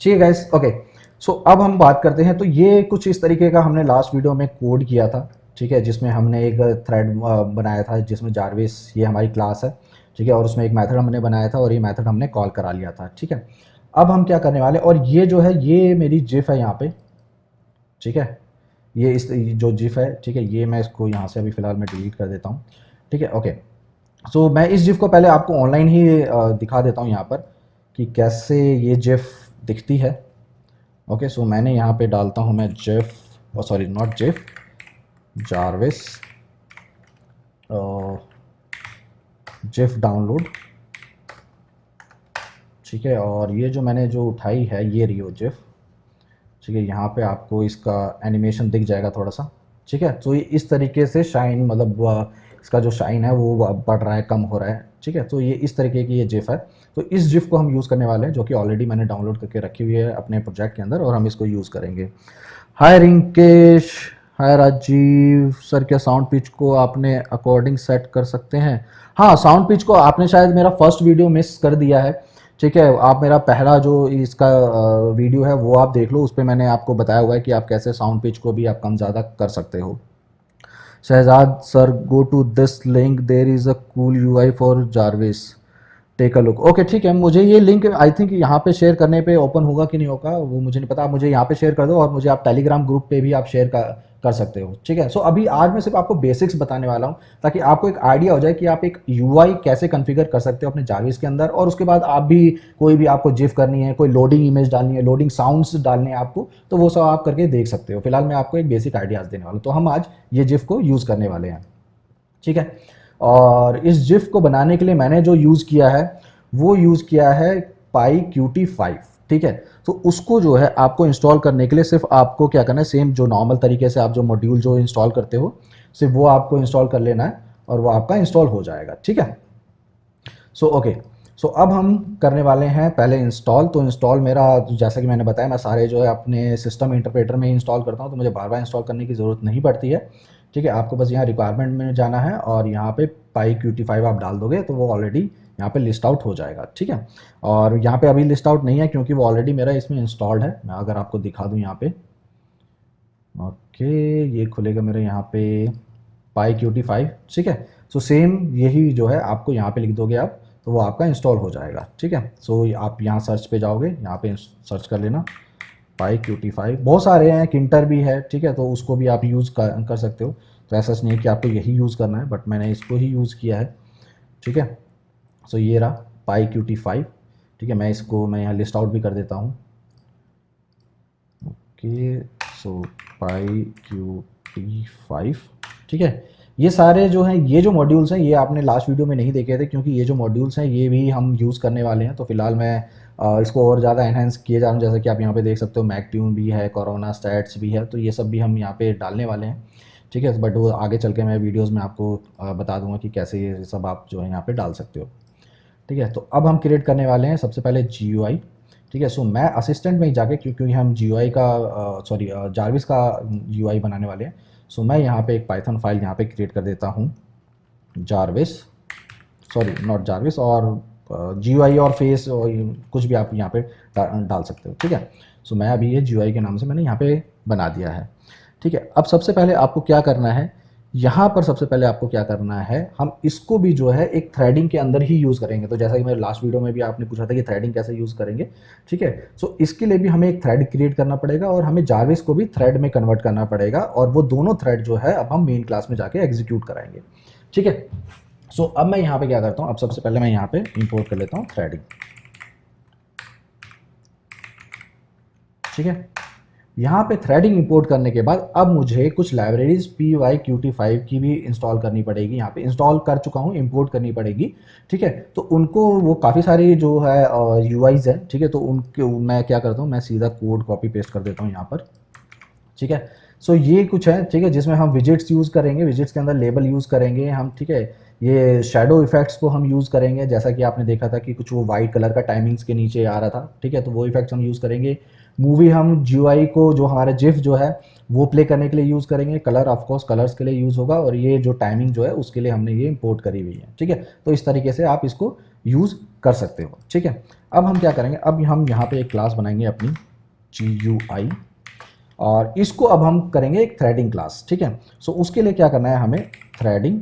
ठीक है guys, okay. सो अब हम बात करते हैं, तो ये कुछ इस तरीके का हमने लास्ट वीडियो में कोड किया था, ठीक है, जिसमें हमने एक थ्रेड बनाया था जिसमें जारविस ये हमारी क्लास है, ठीक है, और उसमें एक मेथड हमने बनाया था और ये मेथड हमने कॉल करा लिया था, ठीक है। अब हम क्या करने वाले, और ये जो है ये मेरी जिफ है यहाँ पे, ठीक है, ये इस जो जिफ है, ठीक है, ये मैं इसको यहाँ से अभी फ़िलहाल मैं डिलीट कर देता हूँ, ठीक है, ओके। सो मैं इस जिफ को पहले आपको ऑनलाइन ही दिखा देता हूँ यहाँ पर कि कैसे ये जिफ दिखती है। ओके, सो मैंने यहाँ पे डालता हूँ मैं GIF, sorry not GIF, Jarvis GIF download, ठीक है, और ये जो मैंने जो उठाई है ये रियो जिफ, ठीक है, यहाँ पे आपको इसका एनिमेशन दिख जाएगा थोड़ा सा, ठीक है। तो ये इस तरीके से शाइन, मतलब इसका जो शाइन है वो बढ़ रहा है, कम हो रहा है, ठीक है। तो ये इस तरीके की ये जिफ है। तो इस जिफ को हम यूज़ करने वाले हैं, जो कि ऑलरेडी मैंने डाउनलोड करके रखी हुई है अपने प्रोजेक्ट के अंदर, और हम इसको यूज़ करेंगे। हाय रिंकेश, हाय राजीव सर, क्या साउंड पिच को आपने अकॉर्डिंग सेट कर सकते हैं? हाँ, साउंड पिच को आपने शायद मेरा फर्स्ट वीडियो मिस कर दिया है, ठीक है। आप मेरा पहला जो इसका वीडियो है वो आप देख लो, उस पर मैंने आपको बताया हुआ है कि आप कैसे साउंड पिच को भी आप कम ज़्यादा कर सकते हो। Shehzad sir, go to this link, there is a cool UI for Jarvis, take a look. Okay, ठीक है, मुझे ये लिंक आई थिंक यहाँ पे शेयर करने पे ओपन होगा कि नहीं होगा वो मुझे नहीं पता, आप मुझे यहाँ पे शेयर कर दो, और मुझे आप टेलीग्राम ग्रुप पे भी आप शेयर कर सकते हो, ठीक है। सो अभी आज मैं सिर्फ आपको बेसिक्स बताने वाला हूँ, ताकि आपको एक आइडिया हो जाए कि आप एक यूआई कैसे कॉन्फ़िगर कर सकते हो अपने जारविस के अंदर, और उसके बाद आप भी कोई भी आपको जिफ करनी है, कोई लोडिंग इमेज डालनी है, लोडिंग साउंड्स डालने हैं आपको, तो वो सब आप करके देख सकते हो। फिलहाल मैं आपको एक बेसिक आइडियाज़ देने वाला हूँ। तो हम आज ये जिफ को यूज़ करने वाले हैं, ठीक है। और इस जिफ को बनाने के लिए मैंने जो यूज़ किया है वो यूज़ किया है पाई QT5, ठीक है। तो उसको जो है आपको इंस्टॉल करने के लिए सिर्फ आपको क्या करना है, सेम जो नॉर्मल तरीके से आप जो मॉड्यूल जो इंस्टॉल करते हो, सिर्फ वो आपको इंस्टॉल कर लेना है और वो आपका इंस्टॉल हो जाएगा, ठीक है। सो ओके, सो अब हम करने वाले हैं पहले इंस्टॉल। तो इंस्टॉल मेरा, जैसा कि मैंने बताया, मैं सारे जो है अपने सिस्टम इंटरप्रेटर में ही इंस्टॉल करता हूँ, तो मुझे बार बार इंस्टॉल करने की ज़रूरत नहीं पड़ती है, ठीक है। आपको बस यहाँ रिक्वायरमेंट में जाना है और यहाँ पे पाई QT5 आप डाल दोगे तो वो ऑलरेडी यहाँ पे लिस्ट आउट हो जाएगा, ठीक है। और यहाँ पे अभी लिस्ट आउट नहीं है क्योंकि वो ऑलरेडी मेरा इसमें इंस्टॉल्ड है। मैं अगर आपको दिखा दूँ यहाँ पे, ओके, ये खुलेगा मेरे यहाँ पे पाई QT5, ठीक है। सो सेम यही जो है आपको यहाँ पे लिख दोगे आप, तो वो आपका इंस्टॉल हो जाएगा, ठीक है। सो आप यहाँ सर्च पे जाओगे, यहाँ पे सर्च कर लेना पाई QT5, बहुत सारे हैं, किंटर भी है, ठीक है, तो उसको भी आप यूज़ कर सकते हो। तो ऐसा नहीं है कि आपको यही यूज़ करना है, बट मैंने इसको ही यूज़ किया है, ठीक है। सो ये रहा पाई QT5, ठीक है। मैं यहाँ लिस्ट आउट भी कर देता हूँ, ओके। सो पाई QT5, ठीक है। ये सारे जो हैं, ये जो मॉड्यूल्स हैं, ये आपने लास्ट वीडियो में नहीं देखे थे, क्योंकि ये जो मॉड्यूल्स हैं ये भी हम यूज़ करने वाले हैं। तो फिलहाल मैं इसको और ज़्यादा एनहेंस किए जा रहा हूँ, जैसा कि आप यहाँ पे देख सकते हो, मैक ट्यून भी है, कोरोना स्टैट्स भी है, तो ये सब भी हम यहाँ पे डालने वाले हैं, ठीक है। बट वो आगे चल के मैं वीडियोज़ में आपको बता दूंगा कि कैसे ये सब आप जो है यहाँ पे डाल सकते हो, ठीक है। तो अब हम क्रिएट करने वाले हैं सबसे पहले GUI, ठीक है। सो मैं असिस्टेंट में ही जाके, क्योंकि हम GUI का सॉरी जारविस का UI बनाने वाले हैं, सो मैं यहाँ पे एक पाइथन फाइल यहाँ पे क्रिएट कर देता हूँ, जारविस, सॉरी नॉट जारविस, और GUI और फेस और कुछ भी आप यहाँ पे डाल सकते हो, ठीक है। सो मैं अभी ये GUI के नाम से मैंने यहाँ पे बना दिया है, ठीक है। अब सबसे पहले आपको क्या करना है, यहाँ पर सबसे पहले आपको क्या करना है, हम इसको भी जो है एक थ्रेडिंग के अंदर ही यूज़ करेंगे। तो जैसा कि मेरे लास्ट वीडियो में भी आपने पूछा था कि थ्रेडिंग कैसे यूज़ करेंगे, ठीक है। सो इसके लिए भी हमें एक थ्रेड क्रिएट करना पड़ेगा और हमें जारविस को भी थ्रेड में कन्वर्ट करना पड़ेगा, और वो दोनों थ्रेड जो है अब हम मेन क्लास में जाके एग्जीक्यूट कराएंगे, ठीक है। सो अब मैं यहाँ पे क्या करता हूँ, अब सबसे पहले मैं यहाँ पे इंपोर्ट कर लेता हूँ थ्रेडिंग, ठीक है। यहाँ पे थ्रेडिंग इंपोर्ट करने के बाद अब मुझे कुछ लाइब्रेरीज PyQt5 की भी इंस्टॉल करनी पड़ेगी। यहाँ पे इंस्टॉल कर चुका हूँ, इंपोर्ट करनी पड़ेगी, ठीक है। तो उनको वो काफ़ी सारी जो है UIs हैं, ठीक है। तो उनके मैं क्या करता हूँ, मैं सीधा कोड कॉपी पेस्ट कर देता हूँ यहाँ पर, ठीक है। सो ये कुछ है, ठीक है, जिसमें हम विजिट्स यूज़ करेंगे, विजिट्स के अंदर लेबल यूज़ करेंगे हम, ठीक है। ये शेडो इफेक्ट्स को हम यूज़ करेंगे, जैसा कि आपने देखा था कि कुछ वो वाइट कलर का टाइमिंग्स के नीचे आ रहा था, ठीक है, तो वो इफेक्ट्स हम यूज़ करेंगे। मूवी हम GUI को, जो हमारा जिफ जो है वो प्ले करने के लिए यूज़ करेंगे। कलर ऑफकोर्स कलर्स के लिए यूज़ होगा, और ये जो टाइमिंग जो है उसके लिए हमने ये इंपोर्ट करी हुई है, ठीक है। तो इस तरीके से आप इसको यूज़ कर सकते हो। ठीक है, अब हम क्या करेंगे, अब हम यहाँ पे एक क्लास बनाएंगे अपनी GUI, और इसको अब हम करेंगे एक थ्रेडिंग क्लास। ठीक है, सो उसके लिए क्या करना है हमें, थ्रेडिंग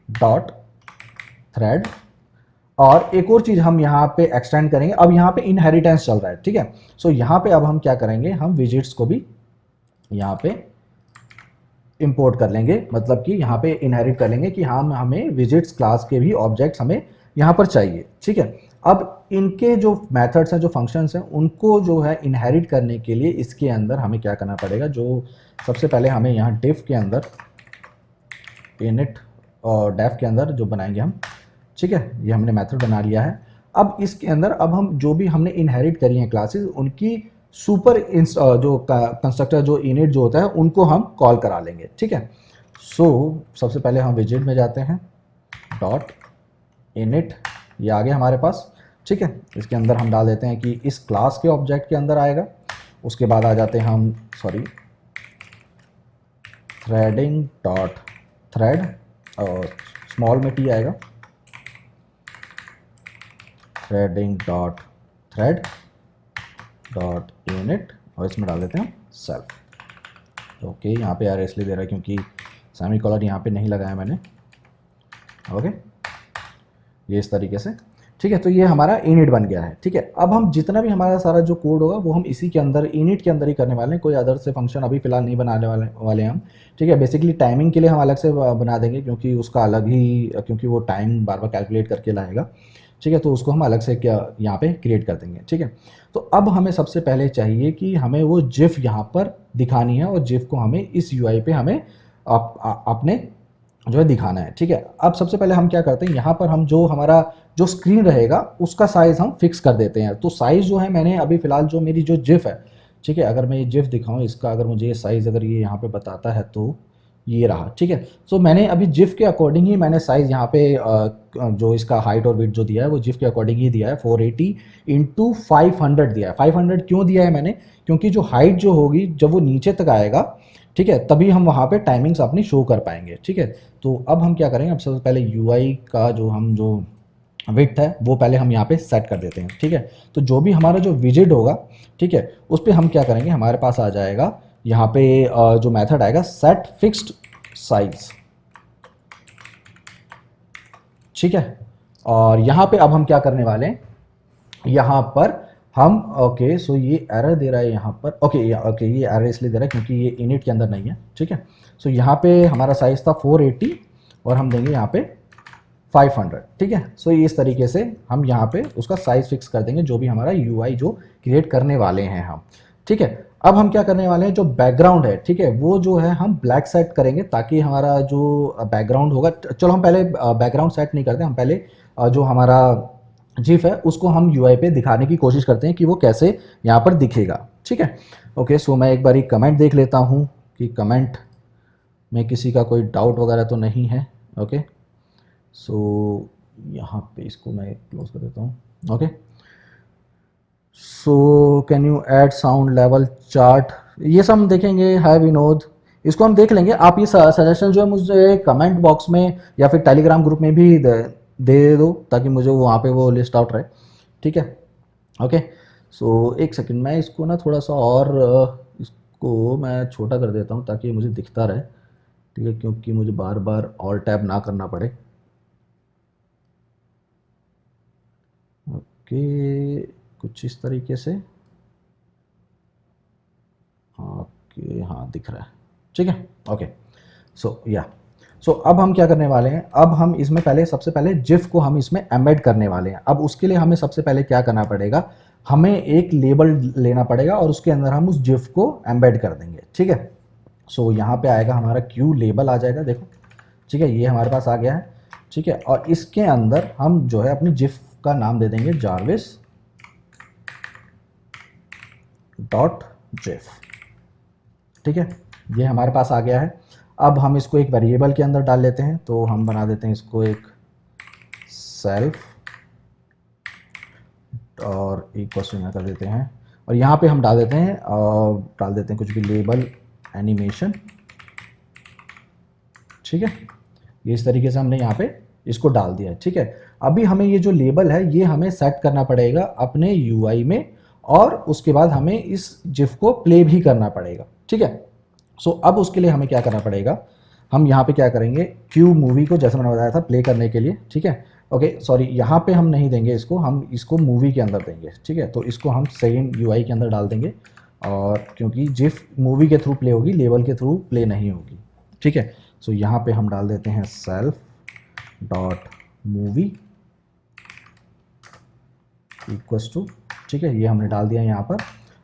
डॉट थ्रेड, और एक और चीज़ हम यहाँ पे एक्सटेंड करेंगे। अब यहाँ पे इनहेरिटेंस चल रहा है। ठीक है, सो यहाँ पे अब हम क्या करेंगे, हम विजिट्स को भी यहाँ पे इंपोर्ट कर लेंगे, मतलब कि यहाँ पे इनहेरिट कर लेंगे कि हम हमें विजिट्स क्लास के भी ऑब्जेक्ट्स हमें यहाँ पर चाहिए। ठीक है, अब इनके जो मेथड्स हैं, जो फंक्शंस हैं, उनको जो है इनहेरिट करने के लिए इसके अंदर हमें क्या करना पड़ेगा, जो सबसे पहले हमें यहाँ डिफ के अंदर इनिट और डेफ के अंदर जो बनाएंगे हम। ठीक है, ये हमने मेथड बना लिया है। अब इसके अंदर अब हम जो भी हमने इनहेरिट करी हैं क्लासेस, उनकी सुपर जो कंस्ट्रक्टर जो इनिट जो होता है उनको हम कॉल करा लेंगे। ठीक है, सो सबसे पहले हम विजिट में जाते हैं, डॉट इनिट, ये आ गया हमारे पास। ठीक है, इसके अंदर हम डाल देते हैं कि इस क्लास के ऑब्जेक्ट के अंदर आएगा। उसके बाद आ जाते हैं हम, थ्रेडिंग डॉट थ्रेड, और स्मॉल में टी आएगा, threading dot thread dot init, और इसमें डाल देते हैं सेल्फ। ओके, यहाँ पे यार इसलिए दे रहा है क्योंकि सेमीकोलन यहाँ पे नहीं लगाया मैंने। ओके, ये इस तरीके से। ठीक है, तो ये हमारा इनिट बन गया है। ठीक है, अब हम जितना भी हमारा सारा जो कोड होगा वो हम इसी के अंदर इनिट के अंदर ही करने वाले हैं, कोई अदर से फंक्शन अभी फिलहाल नहीं बनाने वाले हम। ठीक है, बेसिकली टाइमिंग के लिए हम अलग से बना देंगे, क्योंकि उसका अलग ही, क्योंकि वो टाइम बार बार कैलकुलेट करके लाएगा। ठीक है, तो उसको हम अलग से क्या यहाँ पे क्रिएट कर देंगे। ठीक है, तो अब हमें सबसे पहले चाहिए कि हमें वो जिफ यहाँ पर दिखानी है, और जिफ को हमें इस यूआई पे हमें अपने जो है दिखाना है। ठीक है, अब सबसे पहले हम क्या करते हैं, यहाँ पर हम जो हमारा जो स्क्रीन रहेगा उसका साइज़ हम फिक्स कर देते हैं। तो साइज़ जो है मैंने अभी फ़िलहाल जो मेरी जो जिफ है, ठीक है, अगर मैं ये जिफ दिखाऊँ इसका, अगर मुझे ये साइज़ अगर ये यहाँ पे बताता है तो ये रहा। ठीक है, सो मैंने अभी जिफ के अकॉर्डिंग ही मैंने साइज़ यहाँ पे जो इसका हाइट और विड्थ जो दिया है वो जिफ के अकॉर्डिंग ही दिया है। 480 इंटू 500 दिया है। 500 क्यों दिया है मैंने, क्योंकि जो हाइट जो होगी जब वो नीचे तक आएगा, ठीक है, तभी हम वहाँ पे टाइमिंग्स अपनी शो कर पाएंगे। ठीक है, तो अब हम क्या करेंगे, अब सबसे पहले यूआई का जो विड्थ है वो पहले हम यहाँ पे सेट कर देते हैं। ठीक है, तो जो भी हमारा जो विजिट होगा, ठीक है, उस पर हम क्या करेंगे, हमारे पास आ जाएगा यहाँ पे जो मेथड आएगा सेट फिक्स्ड साइज। ठीक है, और यहाँ पे अब हम क्या करने वाले हैं, यहाँ पर हम ओके, सो ये एरर दे रहा है यहाँ पर। ओके, ये एरर इसलिए दे रहा है क्योंकि ये इनिट के अंदर नहीं है। ठीक है, सो यहाँ पे हमारा साइज़ था 480 और हम देंगे यहाँ पे 500। ठीक है, सो इस तरीके से हम यहाँ पे उसका साइज़ फिक्स कर देंगे, जो भी हमारा यूआई जो क्रिएट करने वाले हैं हम। ठीक है, अब हम क्या करने वाले हैं, जो बैकग्राउंड है, ठीक है, वो जो है हम ब्लैक सेट करेंगे, ताकि हमारा जो बैकग्राउंड होगा, चलो हम पहले बैकग्राउंड सेट नहीं करते, हम पहले जो हमारा जिफ है उसको हम यूआई पे दिखाने की कोशिश करते हैं कि वो कैसे यहाँ पर दिखेगा। ठीक है, ओके, सो मैं एक बार कमेंट देख लेता हूँ कि कमेंट में किसी का कोई डाउट वगैरह तो नहीं है। ओके, सो यहाँ पे इसको मैं क्लोज कर देता हूँ। Okay, so can you add sound level chart, ये सब हम देखेंगे। हाय विनोद, इसको हम देख लेंगे। आप ये सजेशन जो है मुझे कमेंट बॉक्स में या फिर टेलीग्राम ग्रुप में भी दे दो, ताकि मुझे वहाँ पे वो लिस्ट आउट रहे। ठीक है, ओके, सो एक सेकंड, मैं इसको ना थोड़ा सा और इसको मैं छोटा कर देता हूँ ताकि मुझे दिखता रहे। ठीक है, क्योंकि मुझे बार बार ऑल टैब ना करना पड़े। ओके, कुछ इस तरीके से। ओके, हाँ दिख रहा है। ठीक है, ओके, सो अब हम क्या करने वाले हैं, अब हम इसमें पहले सबसे पहले जिफ को हम इसमें एम्बेड करने वाले हैं। अब उसके लिए हमें सबसे पहले क्या करना पड़ेगा, हमें एक लेबल लेना पड़ेगा और उसके अंदर हम उस जिफ को एम्बेड कर देंगे। ठीक है, सो यहाँ पे आएगा हमारा क्यू लेबल आ जाएगा, देखो। ठीक है, ये हमारे पास आ गया है। ठीक है, और इसके अंदर हम जो है अपनी जिफ का नाम दे देंगे जारविस डॉट जिफ। ठीक है, ये हमारे पास आ गया है। अब हम इसको एक वेरिएबल के अंदर डाल लेते हैं, तो हम बना देते हैं इसको एक सेल्फ और इक्वल टू यहाँ कर देते हैं, और यहाँ पे हम डाल देते हैं कुछ भी लेबल एनिमेशन। ठीक है, ये इस तरीके से हमने यहाँ पे इसको डाल दिया है, ठीक है। अभी हमें ये जो लेबल है ये हमें सेट करना पड़ेगा अपने यूआई में, और उसके बाद हमें इस जिफ को प्ले भी करना पड़ेगा, ठीक है। सो अब उसके लिए हमें क्या करना पड़ेगा, हम यहाँ पे क्या करेंगे, क्यू मूवी को जैसे मैंने बताया था प्ले करने के लिए, ठीक है। ओके सॉरी, यहाँ पे हम नहीं देंगे इसको, हम इसको मूवी के अंदर देंगे, ठीक है। तो इसको हम सेम यूआई के अंदर डाल देंगे, और क्योंकि जिफ मूवी के थ्रू प्ले होगी, लेबल के थ्रू प्ले नहीं होगी, ठीक है। सो यहाँ पे हम डाल देते हैं self dot movie equals to, ठीक है, ये हमने डाल दिया यहाँ पर।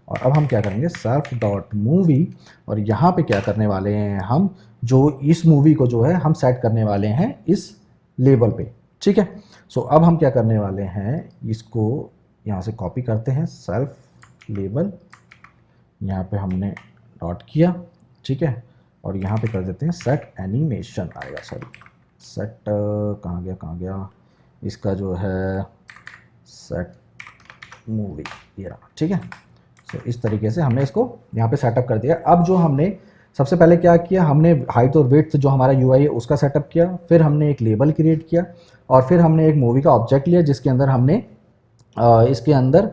और अब हम क्या करेंगे, सेल्फ डॉट मूवी, और यहाँ पे क्या करने वाले हैं हम, जो इस मूवी को जो है हम सेट करने वाले हैं इस लेबल पे, ठीक है। सो अब हम क्या करने वाले हैं, इसको यहाँ से कॉपी करते हैं, सेल्फ लेबल, यहाँ पे हमने डॉट किया, ठीक है। और यहाँ पे कर देते हैं सेट एनिमेशन आएगा, सॉरी सेट कहाँ गया इसका जो है सेट मूवी, ये रहा, ठीक है। सो इस तरीके से हमने इसको यहाँ पे सेटअप कर दिया। अब जो हमने सबसे पहले क्या किया, हमने हाइट और वेट जो हमारा यूआई है उसका सेटअप किया, फिर हमने एक लेबल क्रिएट किया, और फिर हमने एक मूवी का ऑब्जेक्ट लिया जिसके अंदर हमने इसके अंदर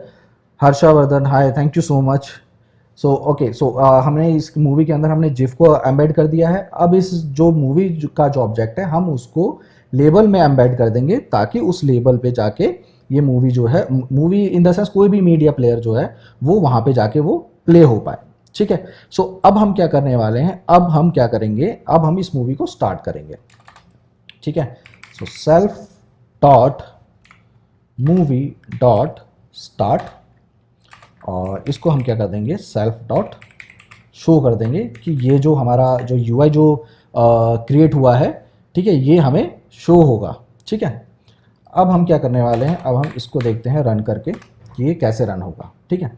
Harshvardhan, hi thank you so much. So okay, so हमने इस मूवी के अंदर हमने जिफ को एम्बेड कर दिया है। अब इस जो मूवी का जो ऑब्जेक्ट है हम उसको लेबल में एम्बेड कर देंगे, ताकि उस लेबल पे जाके ये मूवी जो है, मूवी इन द सेंस कोई भी मीडिया प्लेयर जो है वो वहाँ पे जाके वो प्ले हो पाए, ठीक है। सो अब हम क्या करने वाले हैं, अब हम क्या करेंगे, अब हम इस मूवी को स्टार्ट करेंगे, ठीक है। So self dot movie dot start, और इसको हम क्या कर देंगे, सेल्फ डॉट शो कर देंगे कि ये जो हमारा जो यूआई जो क्रिएट हुआ है, ठीक है, ये हमें शो होगा, ठीक है। अब हम क्या करने वाले हैं, अब हम इसको देखते हैं रन करके कि ये कैसे रन होगा, ठीक है।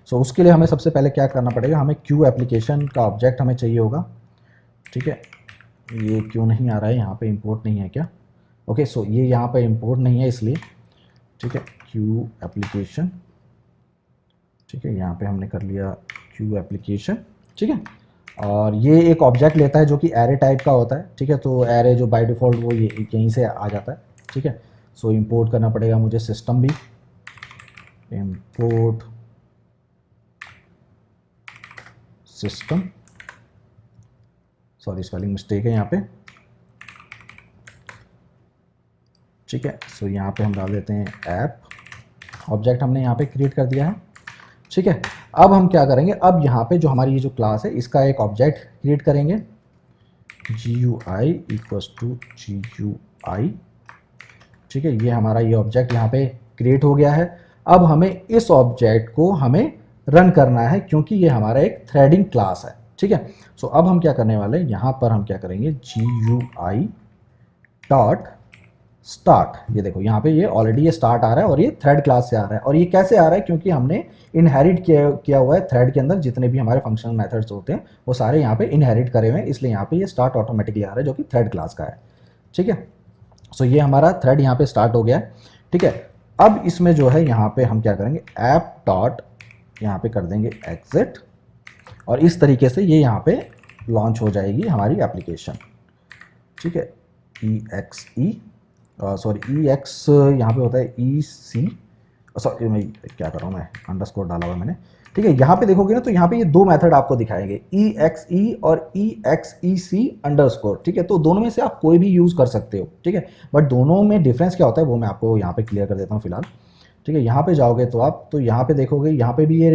सो उसके लिए हमें सबसे पहले क्या करना पड़ेगा, हमें क्यू एप्लीकेशन का ऑब्जेक्ट हमें चाहिए होगा, ठीक है। ये क्यों नहीं आ रहा है, यहाँ पे इंपोर्ट नहीं है क्या, ओके। सो ये यहाँ पे इंपोर्ट नहीं है इसलिए, ठीक है, क्यू एप्लीकेशन, ठीक है, यहाँ पे हमने कर लिया क्यू एप्लीकेशन, ठीक है। और ये एक ऑब्जेक्ट लेता है जो कि एरे टाइप का होता है, ठीक है। तो एरे जो बाय डिफ़ॉल्ट वो ये यहीं से आ जाता है, ठीक है। सो इंपोर्ट करना पड़ेगा मुझे सिस्टम भी, import system, sorry spelling mistake है यहाँ पे, ठीक है। सो यहाँ पे हम डाल देते हैं ऐप, ऑब्जेक्ट हमने यहाँ पे क्रिएट कर दिया है, ठीक है। अब हम क्या करेंगे, अब यहाँ पे जो हमारी ये जो क्लास है इसका एक ऑब्जेक्ट क्रिएट करेंगे, GUI इक्वल्स टू GUI, ठीक है। ये हमारा ये ऑब्जेक्ट यहाँ पे क्रिएट हो गया है। अब हमें इस ऑब्जेक्ट को हमें रन करना है, क्योंकि ये हमारा एक थ्रेडिंग क्लास है, ठीक है। सो अब हम क्या करने वाले हैं, यहाँ पर हम क्या करेंगे, GUI डॉट स्टार्ट, ये देखो यहाँ पे ये ऑलरेडी ये स्टार्ट आ रहा है और ये थ्रेड क्लास से आ रहा है। और ये कैसे आ रहा है, क्योंकि हमने इनहेरिट किया हुआ है थ्रेड के अंदर जितने भी हमारे फंक्शनल मेथड्स होते हैं वो सारे यहाँ पे इनहेरिट करे हुए हैं, इसलिए यहाँ पे ये स्टार्ट ऑटोमेटिकली आ रहा है जो कि थ्रेड क्लास का है, ठीक है। सो ये हमारा थ्रेड यहाँ पे स्टार्ट हो गया है, ठीक है। अब इसमें जो है यहाँ पे हम क्या करेंगे, ऐप डॉट यहाँ पे कर देंगे एग्जिट, और इस तरीके से ये यहाँ पे लॉन्च हो जाएगी हमारी एप्लीकेशन, ठीक है। EXE सॉरी EX यहाँ पे होता है EC, सॉरी मैं क्या कर रहा हूँ, मैं अंडरस्कोर डाला हुआ मैंने, ठीक है। यहाँ पे देखोगे ना तो यहाँ पे ये दो मेथड आपको दिखाएंगे, EXE और EXEC अंडरस्कोर, ठीक है। तो दोनों में से आप कोई भी यूज़ कर सकते हो, ठीक है। बट दोनों में डिफरेंस क्या होता है वो मैं आपको यहाँ पे क्लियर कर देता हूँ फिलहाल, ठीक है। यहाँ पे जाओगे तो आप, तो यहाँ पे देखोगे यहाँ पे भी ये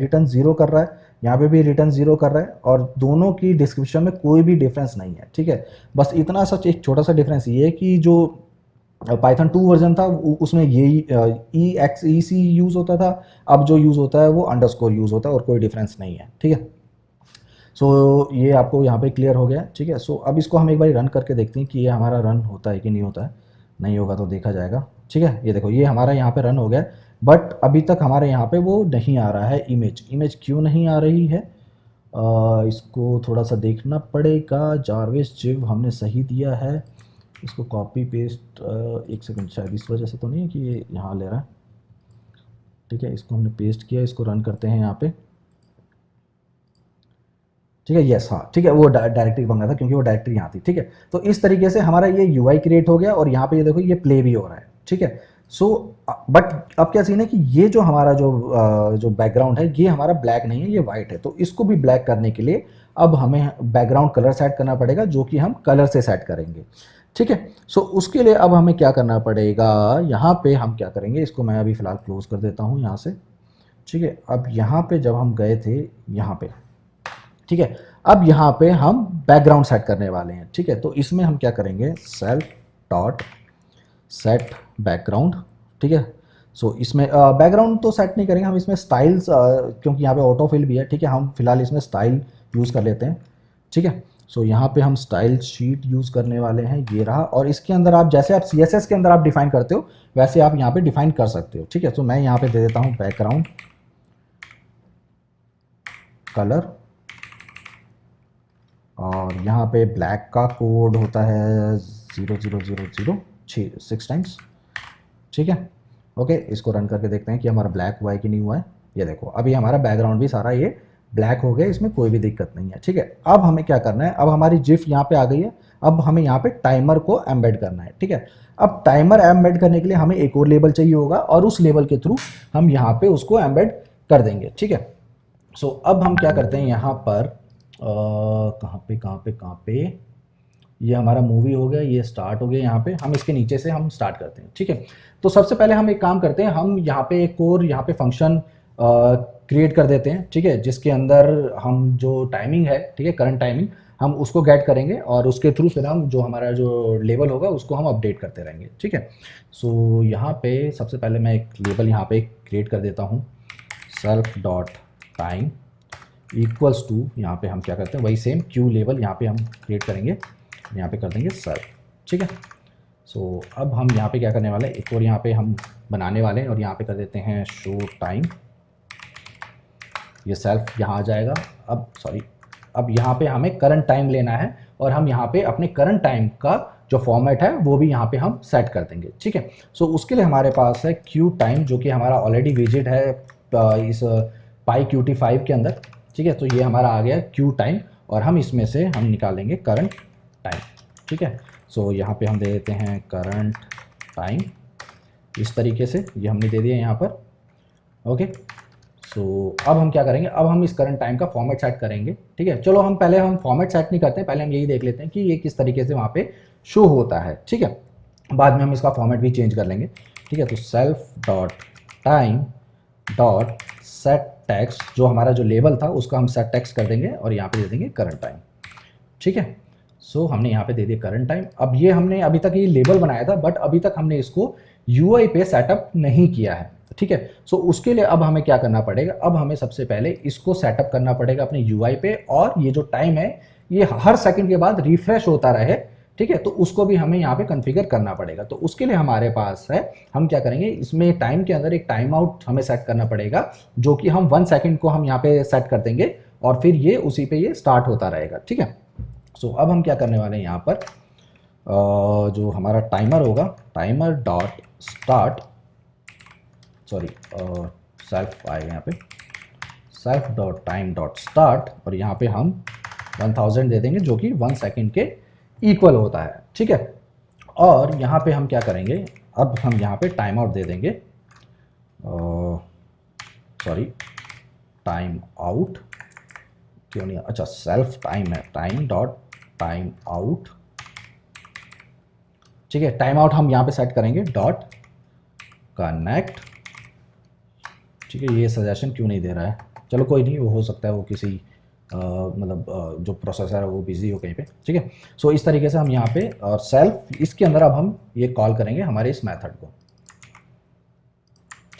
रिटर्न 0 कर रहा है, यहाँ पे भी रिटर्न 0 कर रहा है, और दोनों की डिस्क्रिप्शन में कोई भी डिफरेंस नहीं है, ठीक है। बस इतना सा एक छोटा सा डिफरेंस ये है कि जो पाइथन 2 वर्जन था उसमें यही EXEC यूज़ होता था, अब जो यूज़ होता है वो अंडरस्कोर यूज़ होता है, और कोई डिफरेंस नहीं है, ठीक है। सो ये आपको यहाँ पे क्लियर हो गया, ठीक है। सो अब इसको हम एक बार रन करके देखते हैं कि ये हमारा रन होता है कि नहीं होता है, नहीं होगा तो देखा जाएगा, ठीक है। ये देखो ये हमारा यहाँ पे रन हो गया, बट अभी तक हमारे यहाँ पे वो नहीं आ रहा है इमेज क्यों नहीं आ रही है, इसको थोड़ा सा देखना पड़ेगा। जारवेस जिव हमने सही दिया है, इसको कॉपी पेस्ट, एक सेकंड, शायद इस वजह से तो नहीं है कि ये यहाँ ले रहा है, ठीक है। इसको हमने पेस्ट किया, इसको रन करते हैं यहाँ पे, ठीक है, यस, हाँ ठीक है, वो डायरेक्टरी बन रहा था क्योंकि वो डायरेक्टरी यहाँ थी। ठीक है, तो इस तरीके से हमारा ये यूआई क्रिएट हो गया और यहाँ पे ये देखो ये प्ले भी हो रहा है। ठीक है, सो बट अब क्या सीन है कि ये जो हमारा जो बैकग्राउंड है ये हमारा ब्लैक नहीं है, ये वाइट है। तो इसको भी ब्लैक करने के लिए अब हमें बैकग्राउंड कलर सेट करना पड़ेगा, जो कि हम कलर से सेट करेंगे। ठीक है, सो उसके लिए अब हमें क्या करना पड़ेगा, यहाँ पे हम क्या करेंगे, इसको मैं अभी फ़िलहाल क्लोज कर देता हूँ यहाँ से। ठीक है, अब यहाँ पे जब हम गए थे यहाँ पे, ठीक है, अब यहाँ पे हम बैकग्राउंड सेट करने वाले हैं। ठीक है, तो इसमें हम क्या करेंगे, सेल्फ डॉट सेट बैकग्राउंड। ठीक है, सो इसमें बैकग्राउंड तो सेट नहीं करेंगे हम, इसमें स्टाइल्स, क्योंकि यहाँ पे ऑटो फिल भी है। ठीक है, हम फिलहाल इसमें स्टाइल यूज़ कर लेते हैं। ठीक है, सो यहाँ पे हम स्टाइल शीट यूज़ करने वाले हैं, ये रहा। और इसके अंदर आप जैसे आप CSS के अंदर आप डिफाइन करते हो वैसे आप यहाँ पे डिफाइन कर सकते हो। ठीक है, तो मैं यहाँ पे दे देता हूँ बैकग्राउंड कलर, और यहाँ पे ब्लैक का कोड होता है 0000 6 टाइम्स। ठीक है, ओके, इसको रन करके देखते हैं कि हमारा ब्लैक हुआ है कि नहीं हुआ है। ये देखो अभी हमारा बैकग्राउंड भी सारा ये ब्लैक हो गया, इसमें कोई भी दिक्कत नहीं है। ठीक है, अब हमें क्या करना है, अब हमारी जिफ यहाँ पे आ गई है। अब हमें यहाँ पे टाइमर को एम्बेड करना है। ठीक है, अब टाइमर एम्बेड करने के लिए हमें एक और लेबल चाहिए होगा और उस लेबल के थ्रू हम यहाँ पे उसको एम्बेड कर देंगे। ठीक है, सो अब हम क्या करते हैं यहाँ पर, कहाँ पे ये हमारा मूवी हो गया, ये स्टार्ट हो गया। यहाँ पे हम इसके नीचे से हम स्टार्ट करते हैं। ठीक है, तो सबसे पहले हम एक काम करते हैं, हम यहाँ पे एक और यहाँ पे फंक्शन क्रिएट कर देते हैं। ठीक है, जिसके अंदर हम जो टाइमिंग है, ठीक है, करंट टाइमिंग, हम उसको गेट करेंगे और उसके थ्रू फिर हम जो हमारा जो लेबल होगा उसको हम अपडेट करते रहेंगे। ठीक है, सो यहाँ पे सबसे पहले मैं एक लेबल यहाँ पे क्रिएट कर देता हूँ, self dot time equals to, यहाँ पे हम क्या करते हैं, वही सेम क्यू लेवल यहाँ पे हम क्रिएट करेंगे, यहाँ पे कर देंगे सर्व। ठीक है, सो अब हम यहाँ पे क्या करने वाले हैं, एक और यहाँ पे हम बनाने वाले हैं और यहाँ पे कर देते हैं शो टाइम, ये सेल्फ यहाँ आ जाएगा। अब सॉरी, अब यहाँ पे हमें करंट टाइम लेना है और हम यहाँ पे अपने करंट टाइम का जो फॉर्मेट है वो भी यहाँ पे हम सेट कर देंगे। ठीक है, सो उसके लिए हमारे पास है क्यू टाइम, जो कि हमारा ऑलरेडी विजिट है इस PyQt5 के अंदर। ठीक है, तो ये हमारा आ गया क्यू टाइम और हम इसमें से हम निकालेंगे करंट टाइम। ठीक है, सो यहाँ पे हम दे देते हैं करंट टाइम, इस तरीके से ये हमने दे दिया यहाँ पर। ओके, सो अब हम क्या करेंगे, अब हम इस करंट टाइम का फॉर्मेट सेट करेंगे। ठीक है, चलो हम पहले हम फॉर्मेट सेट नहीं करते हैं, पहले हम यही देख लेते हैं कि ये किस तरीके से वहाँ पे शो होता है। ठीक है, बाद में हम इसका फॉर्मेट भी चेंज कर लेंगे। ठीक है, तो self dot time dot set text, जो हमारा जो लेबल था उसका हम सेट टेक्स्ट कर देंगे और यहाँ पे दे देंगे करंट टाइम। ठीक है, सो हमने यहाँ पे दे दिया करंट टाइम। अब ये हमने अभी तक ये लेबल बनाया था बट अभी तक हमने इसको यूआई पे सेटअप नहीं किया है। ठीक है, सो उसके लिए अब हमें क्या करना पड़ेगा, अब हमें सबसे पहले इसको सेटअप करना पड़ेगा अपने यूआई पे, और ये जो टाइम है ये हर सेकंड के बाद रिफ्रेश होता रहे। ठीक है, तो उसको भी हमें यहाँ पे कॉन्फ़िगर करना पड़ेगा। तो उसके लिए हमारे पास है, हम क्या करेंगे, इसमें टाइम के अंदर एक टाइम आउट हमें सेट करना पड़ेगा, जो कि हम 1 सेकंड को हम यहाँ पे सेट कर देंगे और फिर ये उसी पे ये स्टार्ट होता रहेगा। ठीक है, सो अब हम क्या करने वाले हैं, यहाँ पर जो हमारा टाइमर होगा, timer dot start, sorry self आएगा यहाँ पे, self dot time dot start, और यहाँ पे हम 1000 दे देंगे, जो कि 1 सेकंड के इक्वल होता है। ठीक है, और यहाँ पे हम क्या करेंगे, अब हम यहाँ पे टाइम आउट दे देंगे, सॉरी टाइम आउट क्यों नहीं, अच्छा सेल्फ टाइम है, टाइम डॉट टाइम आउट। ठीक है, टाइम आउट हम यहाँ पे सेट करेंगे डॉट कनेक्ट। ठीक है, ये सजेशन क्यों नहीं दे रहा है, चलो कोई नहीं, वो हो सकता है वो किसी जो प्रोसेसर है वो बिजी हो कहीं पे। ठीक है, सो इस तरीके से हम यहाँ पे और सेल्फ, इसके अंदर अब हम ये कॉल करेंगे हमारे इस मेथड को।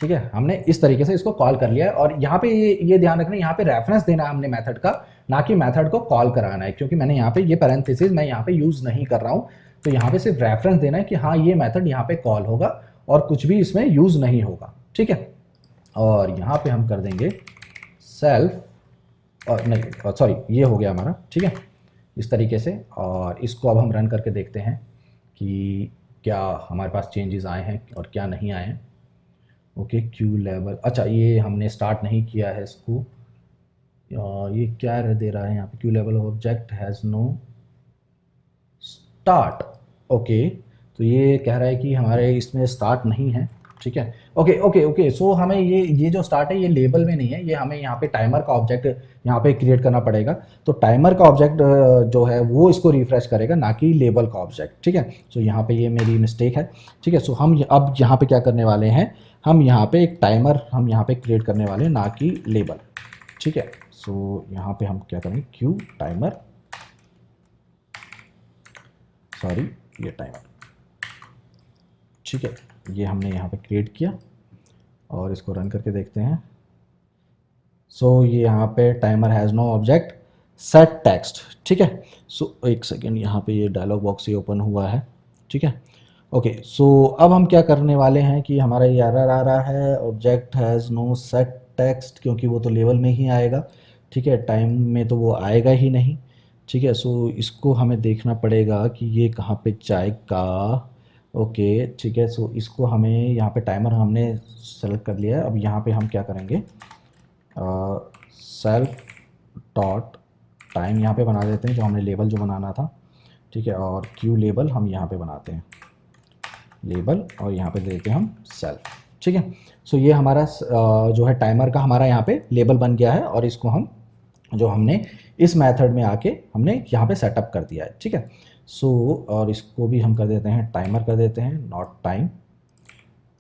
ठीक है, हमने इस तरीके से इसको कॉल कर लिया है और यहाँ पे ये ध्यान रखना, यहाँ पे रेफरेंस देना है हमने मेथड का, ना कि मेथड को कॉल कराना है, क्योंकि मैंने यहाँ पे ये पैरेंथेसिस मैं यहाँ पे यूज़ नहीं कर रहा हूँ। तो यहाँ पे सिर्फ रेफरेंस देना है कि हाँ ये मेथड यहाँ पे कॉल होगा और कुछ भी इसमें यूज़ नहीं होगा। ठीक है, और यहाँ पे हम कर देंगे सेल्फ, और नहीं सॉरी ये हो गया हमारा। ठीक है, इस तरीके से, और इसको अब हम रन करके देखते हैं कि क्या हमारे पास चेंजेस आए हैं और क्या नहीं आए हैं। ओके, क्यू लेवल, अच्छा ये हमने स्टार्ट नहीं किया है इसको, ये क्या दे रहा है यहाँ पे, Q level object has know start. Okay, तो ये कह रहा है कि हमारे इसमें स्टार्ट नहीं है। ठीक है, ओके ओके ओके। सो हमें ये जो स्टार्ट है ये लेबल में नहीं है, ये हमें यहाँ पे टाइमर का ऑब्जेक्ट यहाँ पे क्रिएट करना पड़ेगा। तो टाइमर का ऑब्जेक्ट जो है वो इसको रिफ्रेश करेगा, ना कि लेबल का ऑब्जेक्ट। ठीक है, सो यहाँ पे ये मेरी मिस्टेक है। ठीक है, सो हम अब यहाँ पे क्या करने वाले हैं, हम यहाँ पे एक टाइमर हम यहाँ पे क्रिएट करने वाले हैं, ना कि लेबल। ठीक है, सो यहाँ पे हम क्या करेंगे, क्यू टाइमर, सॉरी ये टाइमर। ठीक है, ये हमने यहाँ पे क्रिएट किया और इसको रन करके देखते हैं। सो ये यहाँ पे timer has no object set text. ठीक है, सो एक सेकेंड, यहाँ पे ये डायलॉग बॉक्स ही ओपन हुआ है। ठीक है, ओके। सो अब हम क्या करने वाले हैं कि हमारा ये एरर आ रहा है, object has no set text, क्योंकि वो तो लेवल में ही आएगा। ठीक है, टाइम में तो वो आएगा ही नहीं। ठीक है, सो इसको हमें देखना पड़ेगा कि ये कहाँ पे जाएगा। ओके, ठीक है, सो इसको हमें यहाँ पे टाइमर हमने सेलेक्ट कर लिया है। अब यहाँ पे हम क्या करेंगे, सेल्फ डॉट टाइम यहाँ पे बना देते हैं, जो हमने लेबल जो बनाना था। ठीक है, और क्यू लेबल हम यहाँ पे बनाते हैं, लेबल, और यहाँ पे दे देते हैं हम सेल्फ। ठीक है, सो ये हमारा जो है टाइमर का हमारा यहाँ पे लेबल बन गया है, और इसको हम जो हमने इस मेथड में आके हमने यहाँ पे सेटअप कर दिया है। ठीक है, सो और इसको भी हम कर देते हैं टाइमर कर देते हैं, नॉट टाइम।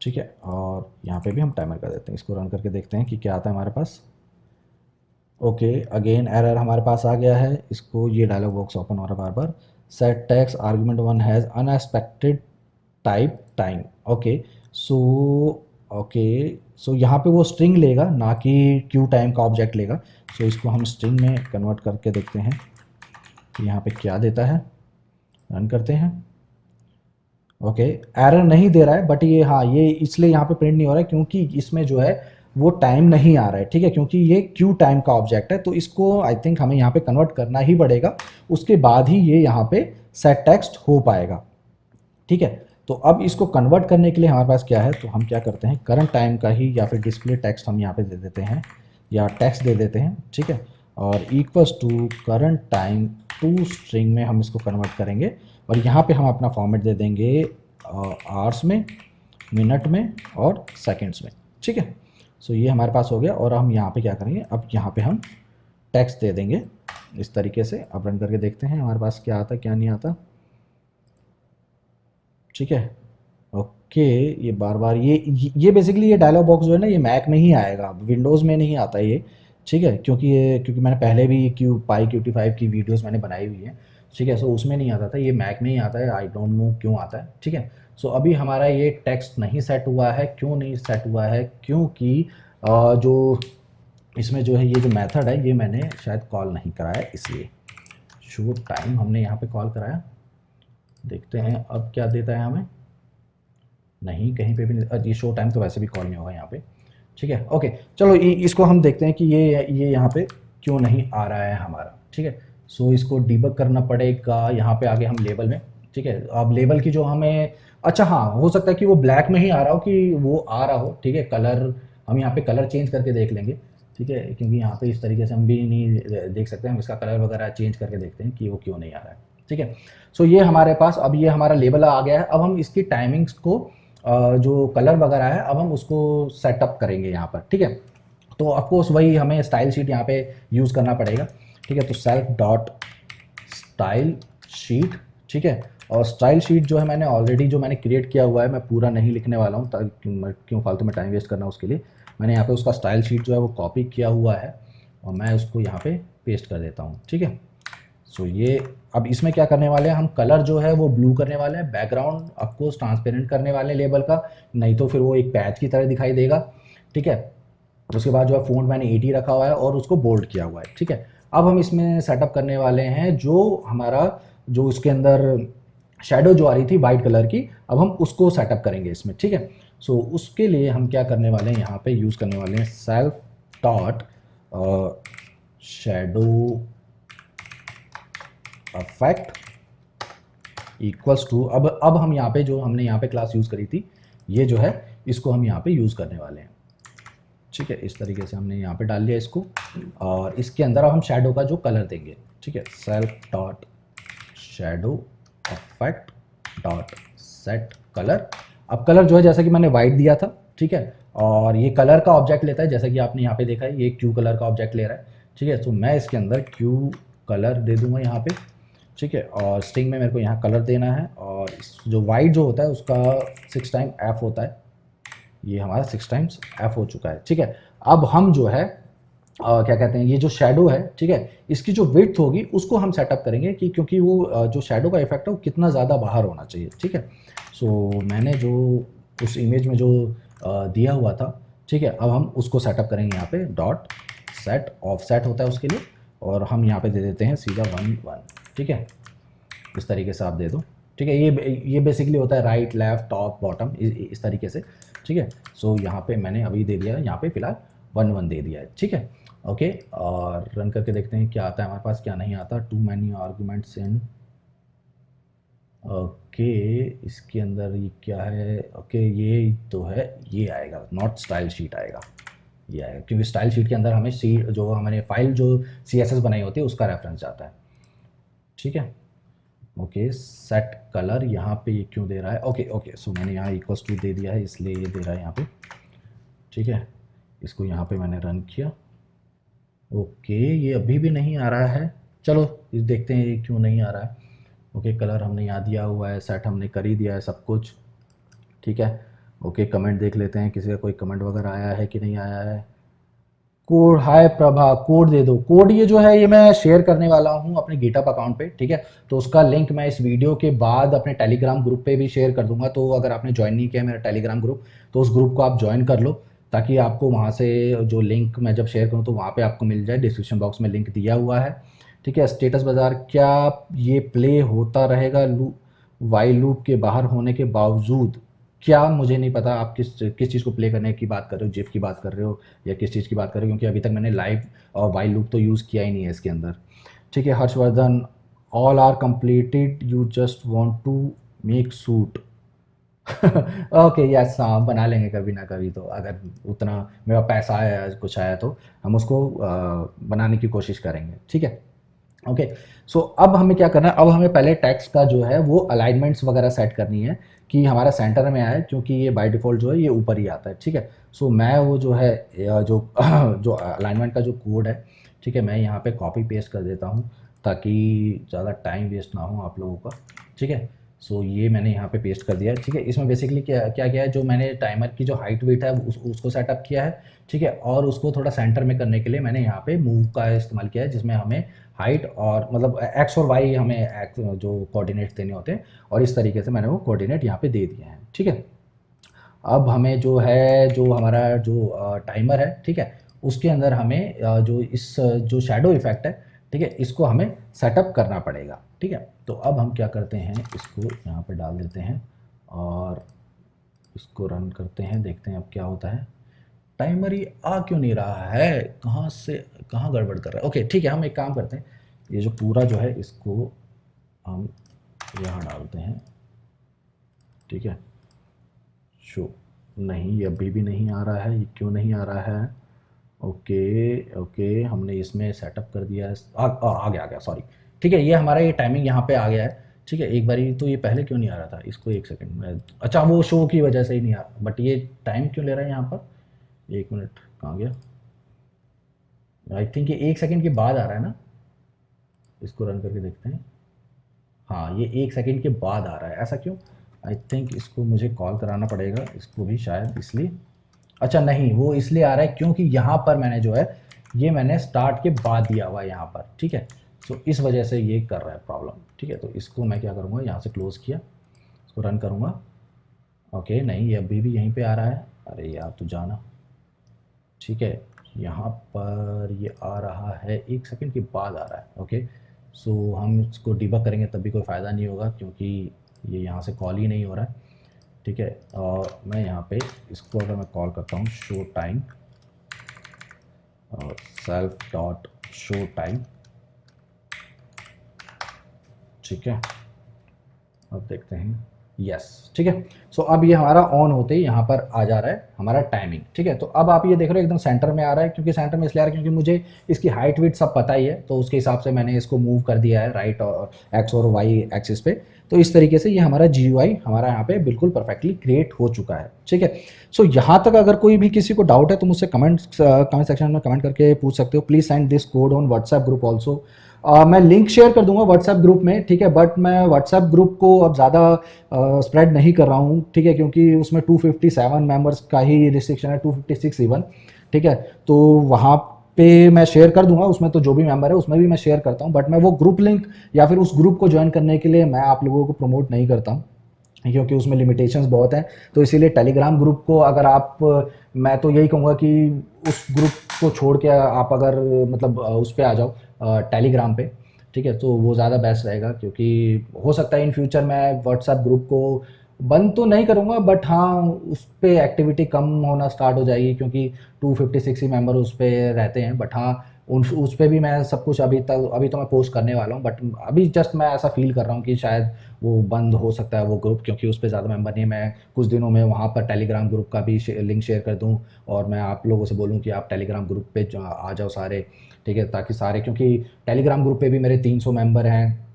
ठीक है, और यहाँ पे भी हम टाइमर कर देते हैं। इसको रन करके देखते हैं कि क्या आता है हमारे पास। ओके, अगेन एरर हमारे पास आ गया है। इसको ये डायलॉग बॉक्स ओपन हो रहा है बार बार। Set text argument 1 has unexpected type time. Okay, so okay, so यहाँ पे वो स्ट्रिंग लेगा, ना कि क्यू टाइम का ऑब्जेक्ट लेगा। सो इसको हम स्ट्रिंग में कन्वर्ट करके देखते हैं कि यहाँ पे क्या देता है। रन करते हैं। ओके, एरर नहीं दे रहा है, बट ये हाँ, ये इसलिए यहाँ पे प्रिंट नहीं हो रहा है क्योंकि इसमें जो है वो टाइम नहीं आ रहा है। ठीक है, क्योंकि ये क्यू टाइम का ऑब्जेक्ट है, तो इसको आई थिंक हमें यहाँ पे कन्वर्ट करना ही पड़ेगा, उसके बाद ही ये यहाँ पे सेट टेक्स्ट हो पाएगा। ठीक है, तो अब इसको कन्वर्ट करने के लिए हमारे पास क्या है, तो हम क्या करते हैं, करंट टाइम का ही या फिर डिस्प्ले टेक्स्ट हम यहाँ पे दे देते हैं, या टेक्स्ट दे देते हैं। ठीक है, और equals to current time to string में हम इसको कन्वर्ट करेंगे, और यहाँ पे हम अपना फॉर्मेट दे देंगे आवर्स में, मिनट में और सेकंड्स में। ठीक है, सो ये हमारे पास हो गया, और हम यहाँ पे क्या करेंगे, अब यहाँ पे हम टेक्स्ट दे देंगे इस तरीके से। अब रन करके देखते हैं हमारे पास क्या आता क्या नहीं आता। ठीक है, ओके, ये बार बार ये बेसिकली ये डायलॉग बॉक्स जो है ना, ये मैक में ही आएगा, विंडोज़ में नहीं आता ये। ठीक है, क्योंकि मैंने पहले भी QT5 की वीडियोस मैंने बनाई हुई है। ठीक है, सो उसमें नहीं आता था, ये मैक में ही आता है। आई डोंट नो क्यों आता है। ठीक है, सो अभी हमारा ये टेक्स्ट नहीं सेट हुआ है। क्यों नहीं सेट हुआ है, क्योंकि जो इसमें जो है ये जो मेथड है, ये मैंने शायद कॉल नहीं कराया, इसलिए। शो टाइम हमने यहाँ पे कॉल कराया, देखते हैं अब क्या देता है हमें। नहीं, कहीं पे भी नहीं। ये शो टाइम तो वैसे भी कॉल नहीं होगा यहाँ पे। ठीक है, ओके, चलो इसको हम देखते हैं कि ये यहाँ पे क्यों नहीं आ रहा है हमारा। ठीक है, सो इसको डीबग करना पड़ेगा यहाँ पे आगे हम लेबल में। ठीक है, अब लेबल की जो हमें, अच्छा हाँ, हो सकता है कि वो ब्लैक में ही आ रहा हो, कि वो आ रहा हो। ठीक है, कलर हम यहाँ पे कलर चेंज करके देख लेंगे। ठीक है, क्योंकि यहाँ पे इस तरीके से हम भी नहीं देख सकते, हम इसका कलर वगैरह चेंज करके देखते हैं कि वो क्यों नहीं आ रहा है। ठीक है, सो ये हमारे पास अब ये हमारा लेबल आ गया है। अब हम इसकी टाइमिंग्स को जो कलर वगैरह है, अब हम उसको सेटअप करेंगे यहाँ पर। ठीक है, तो ऑफकोर्स वही हमें स्टाइल शीट यहाँ पे यूज़ करना पड़ेगा। ठीक है, तो सेल्फ डॉट स्टाइल शीट। ठीक है, और स्टाइल शीट जो है मैंने ऑलरेडी जो मैंने क्रिएट किया हुआ है, मैं पूरा नहीं लिखने वाला हूँ, ताकि क्यों फालतू में टाइम वेस्ट करना उसके लिए। मैंने यहाँ पे उसका स्टाइल शीट जो है वो कॉपी किया हुआ है, और मैं उसको यहाँ पे पेस्ट कर देता हूँ। ठीक है, सो ये अब इसमें क्या करने वाले हैं, हम कलर जो है वो ब्लू करने वाले हैं, बैकग्राउंड ऑफकोर्स ट्रांसपेरेंट करने वाले हैं लेबल का, नहीं तो फिर वो एक पैच की तरह दिखाई देगा। ठीक है, उसके बाद जो है फ़ॉन्ट मैंने 80 रखा हुआ है और उसको बोल्ड किया हुआ है। ठीक है, अब हम इसमें सेटअप करने वाले हैं जो हमारा जो उसके अंदर शेडो जो आ रही थी वाइट कलर की, अब हम उसको सेटअप करेंगे इसमें। ठीक है, सो उसके लिए हम क्या करने वाले हैं, यहाँ पे यूज़ करने वाले हैं self dot shadow effect equals to, अब हम यहाँ पे जो हमने यहाँ पे क्लास यूज़ करी थी, ये जो है इसको हम यहाँ पे यूज़ करने वाले हैं। ठीक है, इस तरीके से हमने यहाँ पे डाल लिया इसको। और इसके अंदर अब हम शैडो का जो कलर देंगे, ठीक है, self dot shadow effect dot set colour. अब कलर जो है जैसा कि मैंने वाइट दिया था, ठीक है, और ये कलर का ऑब्जेक्ट लेता है, जैसा कि आपने यहाँ पे देखा है ये क्यू कलर का ऑब्जेक्ट ले रहा है, ठीक है। तो मैं इसके अंदर क्यू कलर दे दूंगा यहाँ पे, ठीक है, और स्ट्रिंग में मेरे को यहाँ कलर देना है, और जो वाइट जो होता है उसका 6 टाइम एफ होता है, ये हमारा 6 टाइम्स एफ हो चुका है, ठीक है। अब हम जो है क्या कहते हैं, ये जो शैडो है, ठीक है, इसकी जो विड्थ होगी उसको हम सेटअप करेंगे कि क्योंकि वो जो शैडो का इफेक्ट है वो कितना ज़्यादा बाहर होना चाहिए, ठीक है। सो मैंने जो उस इमेज में जो दिया हुआ था, ठीक है, अब हम उसको सेटअप करेंगे यहाँ पे डॉट सेट ऑफ सेट होता है उसके लिए, और हम यहाँ पे दे देते हैं सीधा 1 1, ठीक है, इस तरीके से आप दे दो, ठीक है। ये बेसिकली होता है राइट लेफ्ट टॉप बॉटम इस तरीके से, ठीक है। सो यहाँ पे मैंने अभी दे दिया है, यहाँ पे फिलहाल 1 1 दे दिया है, ठीक है। ओके, और रन करके देखते हैं क्या आता है हमारे पास, क्या नहीं आता। Too many arguments in, okay, इसके अंदर ये क्या है, ओके, ये तो है, ये आएगा नॉट स्टाइल शीट आएगा, ये आएगा क्योंकि स्टाइल शीट के अंदर हमें जो हमने फाइल जो CSS बनाई होती है उसका रेफरेंस जाता है, ठीक है। ओके, सेट कलर यहाँ पे ये क्यों दे रहा है, ओके ओके, सो मैंने यहाँ इक्वल्स टू दे दिया है इसलिए ये दे रहा है यहाँ पे, ठीक है। इसको यहाँ पे मैंने रन किया, ओके, ये अभी भी नहीं आ रहा है, चलो ये देखते हैं ये क्यों नहीं आ रहा है। ओके, कलर हमने यहाँ दिया हुआ है, सेट हमने कर ही दिया है सब कुछ, ठीक है। ओके, कमेंट देख लेते हैं किसी का कोई कमेंट वगैरह आया है कि नहीं आया है। कोड, हाय प्रभा, कोड दे दो। कोड ये जो है ये मैं शेयर करने वाला हूँ अपने गिटहब अकाउंट पे, ठीक है। तो उसका लिंक मैं इस वीडियो के बाद अपने टेलीग्राम ग्रुप पे भी शेयर कर दूंगा, तो अगर आपने ज्वाइन नहीं किया मेरा टेलीग्राम ग्रुप तो उस ग्रुप को आप ज्वाइन कर लो, ताकि आपको वहाँ से जो लिंक मैं जब शेयर करूँ तो वहाँ पे आपको मिल जाए, डिस्क्रिप्शन बॉक्स में लिंक दिया हुआ है, ठीक है। स्टेटस बाजार, क्या ये प्ले होता रहेगा वाइल लूप के बाहर होने के बावजूद? क्या, मुझे नहीं पता आप किस किस चीज़ को प्ले करने की बात कर रहे हो, जिप की बात कर रहे हो या किस चीज़ की बात कर रहे हो, क्योंकि अभी तक मैंने लाइव और वाइल लूप तो यूज़ किया ही नहीं है इसके अंदर, ठीक है। Harshvardhan, all are completed, you just want to make suit. Okay, yes, हाँ, बना लेंगे कभी ना कभी, तो अगर उतना मेरा पैसा आया कुछ आया तो हम उसको बनाने की कोशिश करेंगे, ठीक है। ओके, सो अब हमें क्या करना है, अब हमें पहले टेक्स्ट का जो है वो अलाइनमेंट्स वगैरह सेट करनी है कि हमारा सेंटर में आए, क्योंकि ये बाय डिफ़ॉल्ट जो है ये ऊपर ही आता है, ठीक है। सो मैं वो जो है जो जो अलाइनमेंट का जो कोड है, ठीक है, मैं यहाँ पे कॉपी पेस्ट कर देता हूँ ताकि ज़्यादा टाइम वेस्ट ना हो आप लोगों का, ठीक है। सो ये मैंने यहाँ पे पेस्ट कर दिया है, ठीक है। इसमें बेसिकली क्या क्या किया है, जो मैंने टाइमर की जो हाइट वेट है उसको सेटअप किया है, ठीक है, और उसको थोड़ा सेंटर में करने के लिए मैंने यहाँ पे मूव का इस्तेमाल किया है, जिसमें हमें हाइट और मतलब एक्स और वाई हमें जो कोऑर्डिनेट्स देने होते हैं, और इस तरीके से मैंने वो कोऑर्डिनेट यहाँ पे दे दिए हैं, ठीक है। अब हमें जो है जो हमारा जो टाइमर है, ठीक है, उसके अंदर हमें जो इस जो शैडो इफेक्ट है, ठीक है, इसको हमें सेटअप करना पड़ेगा, ठीक है। तो अब हम क्या करते हैं, इसको यहाँ पे डाल देते हैं और इसको रन करते हैं, देखते हैं अब क्या होता है। टाइमर ही आ क्यों नहीं रहा है, कहाँ से कहाँ गड़बड़ कर रहा है। ओके, ठीक है, हम एक काम करते हैं, ये जो पूरा जो है इसको हम यहाँ डालते हैं, ठीक है। शो, नहीं, ये अभी भी नहीं आ रहा है, ये क्यों नहीं आ रहा है। ओके ओके, हमने इसमें सेटअप कर दिया है, आ गया, सॉरी, ठीक है। ये हमारा ये टाइमिंग यहाँ पे आ गया है, ठीक है। एक बारी तो ये पहले क्यों नहीं आ रहा था, इसको एक सेकंड में, अच्छा वो शो की वजह से ही नहीं आ रहा, बट ये टाइम क्यों ले रहा है यहाँ पर, एक मिनट, कहाँ गया। आई थिंक ये एक सेकंड के बाद आ रहा है ना, इसको रन करके देखते हैं। हाँ, ये एक सेकंड के बाद आ रहा है, ऐसा क्यों। आई थिंक इसको मुझे कॉल कराना पड़ेगा इसको भी, शायद इसलिए। अच्छा नहीं, वो इसलिए आ रहा है क्योंकि यहाँ पर मैंने जो है ये मैंने स्टार्ट के बाद दिया हुआ है यहाँ पर, ठीक है। सो इस वजह से ये कर रहा है प्रॉब्लम, ठीक है। तो इसको मैं क्या करूँगा, यहाँ से क्लोज़ किया, इसको रन करूँगा। ओके, नहीं, ये अभी भी यहीं पे आ रहा है, अरे यार तू जाना, ठीक है। यहाँ पर ये आ रहा है एक सेकंड के बाद आ रहा है, ओके। सो हम इसको डिबग करेंगे तब भी कोई फ़ायदा नहीं होगा, क्योंकि ये यहाँ से कॉल ही नहीं हो रहा है, ठीक है। और मैं यहाँ पे इसको अगर मैं कॉल करता हूँ शो टाइम और सेल्फ डॉट शो टाइम, ठीक है। अब देखते हैं, यस, ठीक है। सो अब ये हमारा ऑन होते ही यहाँ पर आ जा रहा है हमारा टाइमिंग, ठीक है। तो अब आप ये देख रहे हो एकदम सेंटर में आ रहा है, क्योंकि सेंटर में इसलिए आ रहा है क्योंकि मुझे इसकी हाइट विड्थ सब पता ही है, तो उसके हिसाब से मैंने इसको मूव कर दिया है राइट और एक्स और वाई एक्सिस पे। तो इस तरीके से ये हमारा GUI हमारा यहाँ पे बिल्कुल परफेक्टली क्रिएट हो चुका है, ठीक है। सो यहाँ तक अगर कोई भी किसी को डाउट है तो मुझसे कमेंट सेक्शन में कमेंट करके पूछ सकते हो। Please send this code on WhatsApp group also. मैं लिंक शेयर कर दूंगा व्हाट्सएप ग्रुप में, ठीक है। बट मैं व्हाट्सएप ग्रुप को अब ज़्यादा स्प्रेड नहीं कर रहा हूँ, ठीक है, क्योंकि उसमें 257 मेंबर्स का ही रिस्ट्रिक्शन है, 256 इवन, ठीक है। तो वहाँ पे मैं शेयर कर दूंगा, उसमें तो जो भी मेंबर है उसमें भी मैं शेयर करता हूँ, बट मैं वो ग्रुप लिंक या फिर उस ग्रुप को ज्वाइन करने के लिए मैं आप लोगों को प्रमोट नहीं करता हूँ, क्योंकि उसमें लिमिटेशंस बहुत हैं। तो इसीलिए टेलीग्राम ग्रुप को अगर आप, मैं तो यही कहूँगा कि उस ग्रुप को छोड़ के आप अगर मतलब उस पे आ जाओ टेलीग्राम पे, ठीक है, तो वो ज़्यादा बेस्ट रहेगा। क्योंकि हो सकता है इन फ्यूचर मैं व्हाट्सएप ग्रुप को बंद तो नहीं करूँगा, बट हाँ उस पर एक्टिविटी कम होना स्टार्ट हो जाएगी, क्योंकि 256 ही मेंबर उस पर रहते हैं। बट हाँ उस पर भी मैं सब कुछ अभी तो मैं पोस्ट करने वाला हूँ, बट अभी जस्ट मैं ऐसा फील कर रहा हूँ कि शायद वो बंद हो सकता है वो ग्रुप, क्योंकि उस पर ज़्यादा मेंबर नहीं है। मैं कुछ दिनों में वहाँ पर टेलीग्राम ग्रुप का भी लिंक शेयर कर दूँ, और मैं आप लोगों से बोलूँ कि आप टेलीग्राम ग्रुप पे आ जाओ सारे, ठीक है, ताकि सारे, क्योंकि टेलीग्राम ग्रुप पे भी मेरे 300 मेंबर हैं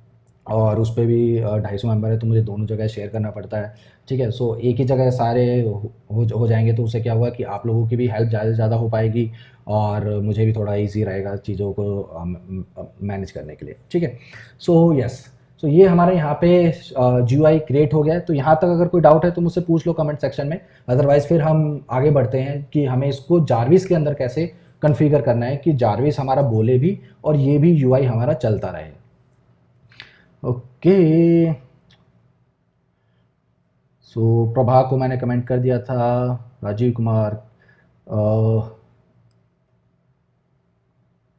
और उस पे भी 250 मेंबर है, तो मुझे दोनों जगह शेयर करना पड़ता है, ठीक है। सो एक ही जगह सारे हो जाएंगे, तो उससे क्या हुआ कि आप लोगों की भी हेल्प ज़्यादा से ज़्यादा हो पाएगी, और मुझे भी थोड़ा इजी रहेगा चीज़ों को मैनेज करने के लिए, ठीक है। सो यस, सो ये हमारे यहाँ पे GUI क्रिएट हो गया है। तो यहाँ तक अगर कोई डाउट है तो मुझसे पूछ लो कमेंट सेक्शन में, अदरवाइज़ फिर हम आगे बढ़ते हैं कि हमें इसको जारविस के अंदर कैसे कन्फिगर करना है कि जारविस हमारा बोले भी और ये भी UI हमारा चलता रहे। ओके, सो प्रभा को मैंने कमेंट कर दिया था। राजीव कुमार,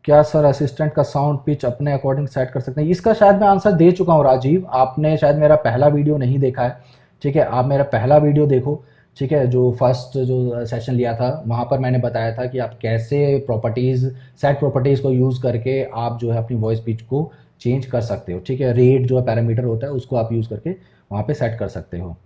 क्या सर असिस्टेंट का साउंड पिच अपने अकॉर्डिंग सेट कर सकते हैं? इसका शायद मैं आंसर दे चुका हूँ राजीव, आपने शायद मेरा पहला वीडियो नहीं देखा है, ठीक है। आप मेरा पहला वीडियो देखो, ठीक है, जो फर्स्ट जो सेशन लिया था वहाँ पर मैंने बताया था कि आप कैसे प्रॉपर्टीज़, सेट प्रॉपर्टीज़ को यूज़ करके आप जो है अपनी वॉइस पिच को चेंज कर सकते हो, ठीक है। रेट जो है पैरामीटर होता है उसको आप यूज़ करके वहाँ पे सेट कर सकते हो।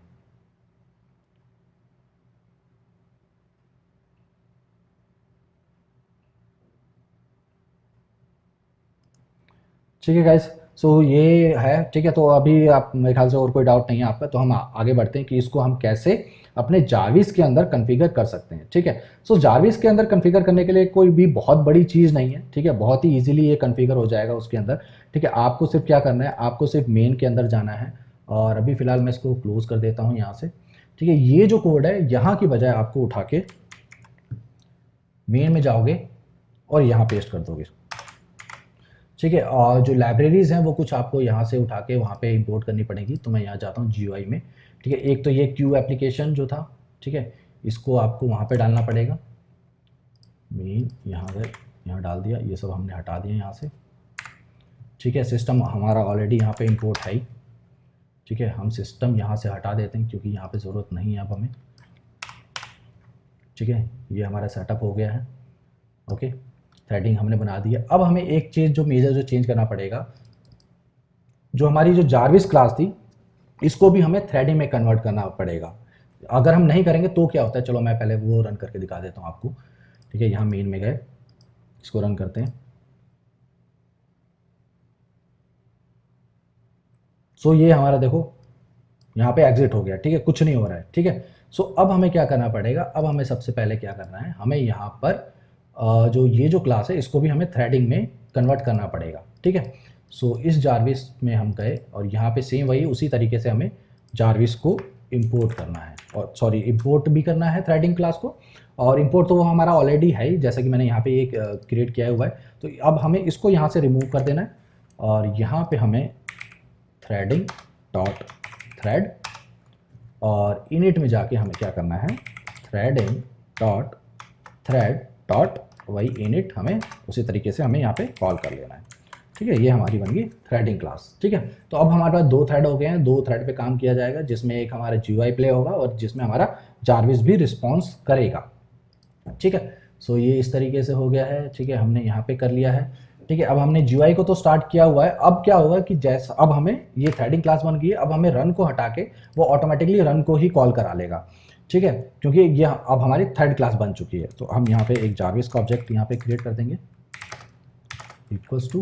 ठीक है गाइस, सो ये है, ठीक है। तो अभी आप, मेरे ख्याल से और कोई डाउट नहीं है आपका, तो हम आगे बढ़ते हैं कि इसको हम कैसे अपने जारविस के अंदर कॉन्फ़िगर कर सकते हैं, ठीक है। सो जारविस के अंदर कॉन्फ़िगर करने के लिए कोई भी बहुत बड़ी चीज़ नहीं है, ठीक है, बहुत ही ईजिली ये कॉन्फ़िगर हो जाएगा उसके अंदर, ठीक है। आपको सिर्फ क्या करना है, आपको सिर्फ मेन के अंदर जाना है, और अभी फ़िलहाल मैं इसको क्लोज़ कर देता हूँ यहाँ से, ठीक है। ये जो कोड है यहाँ की बजाय आपको उठा के मेन में जाओगे और यहाँ पेस्ट कर दोगे, ठीक है। और जो लाइब्रेरीज़ हैं वो कुछ आपको यहाँ से उठा के वहाँ पे इंपोर्ट करनी पड़ेगी। तो मैं यहाँ जाता हूँ GUI में, ठीक है। एक तो ये क्यू एप्लीकेशन जो था, ठीक है, इसको आपको वहाँ पे डालना पड़ेगा। मेन यहाँ से यहाँ डाल दिया, ये सब हमने हटा दिया यहाँ से, ठीक है। सिस्टम हमारा ऑलरेडी यहाँ पे इंपोर्ट है ही, ठीक है। हम सिस्टम यहाँ से हटा देते हैं क्योंकि यहाँ पे ज़रूरत नहीं है अब हमें, ठीक है। ये हमारा सेटअप हो गया है, ओके। थ्रेडिंग हमने बना दी है। अब हमें एक चीज़ जो मेजर जो चेंज करना पड़ेगा, जो हमारी जो जारविस क्लास थी इसको भी हमें थ्रेडिंग में कन्वर्ट करना पड़ेगा। अगर हम नहीं करेंगे तो क्या होता है, चलो मैं पहले वो रन करके दिखा देता हूँ आपको, ठीक है। यहाँ मेन में गए, इसको रन करते हैं। सो ये हमारा देखो यहाँ पे एग्जिट हो गया, ठीक है, कुछ नहीं हो रहा है, ठीक है। सो अब हमें क्या करना पड़ेगा, अब हमें सबसे पहले क्या करना है, हमें यहाँ पर जो ये जो क्लास है इसको भी हमें थ्रेडिंग में कन्वर्ट करना पड़ेगा, ठीक है। सो इस जारविस में हम गए और यहाँ पे सेम वही उसी तरीके से हमें जारविस को इंपोर्ट करना है, और सॉरी इंपोर्ट भी करना है थ्रेडिंग क्लास को, और इंपोर्ट तो वो हमारा ऑलरेडी है ही, जैसा कि मैंने यहाँ पे एक क्रिएट किया हुआ है। तो अब हमें इसको यहाँ से रिमूव कर देना है, और यहाँ पे हमें थ्रेडिंग डॉट थ्रेड, और इनिट में जाके हमें क्या करना है, थ्रेडिंग डॉट थ्रेड डॉट वही इनिट, हमें उसी तरीके से हमें यहाँ पे कॉल कर लेना है, ठीक है। ये हमारी बन गई थ्रेडिंग क्लास, ठीक है। तो अब हमारे पास 2 थ्रेड हो गए हैं, 2 थ्रेड पे काम किया जाएगा, जिसमें एक हमारा GUI प्ले होगा और जिसमें हमारा जारविस भी रिस्पॉन्स करेगा, ठीक है। सो ये इस तरीके से हो गया है, ठीक है, हमने यहाँ पे कर लिया है। ठीक है, अब हमने GUI को तो स्टार्ट किया हुआ है। अब क्या होगा कि जैसा अब हमें ये थ्रेडिंग क्लास बन गई है, अब हमें रन को हटा के वो ऑटोमेटिकली रन को ही कॉल करा लेगा। ठीक है, क्योंकि ये अब हमारी थर्ड क्लास बन चुकी है। तो हम यहाँ पे एक जारविस का ऑब्जेक्ट यहाँ पे क्रिएट कर देंगे इक्वल्स टू,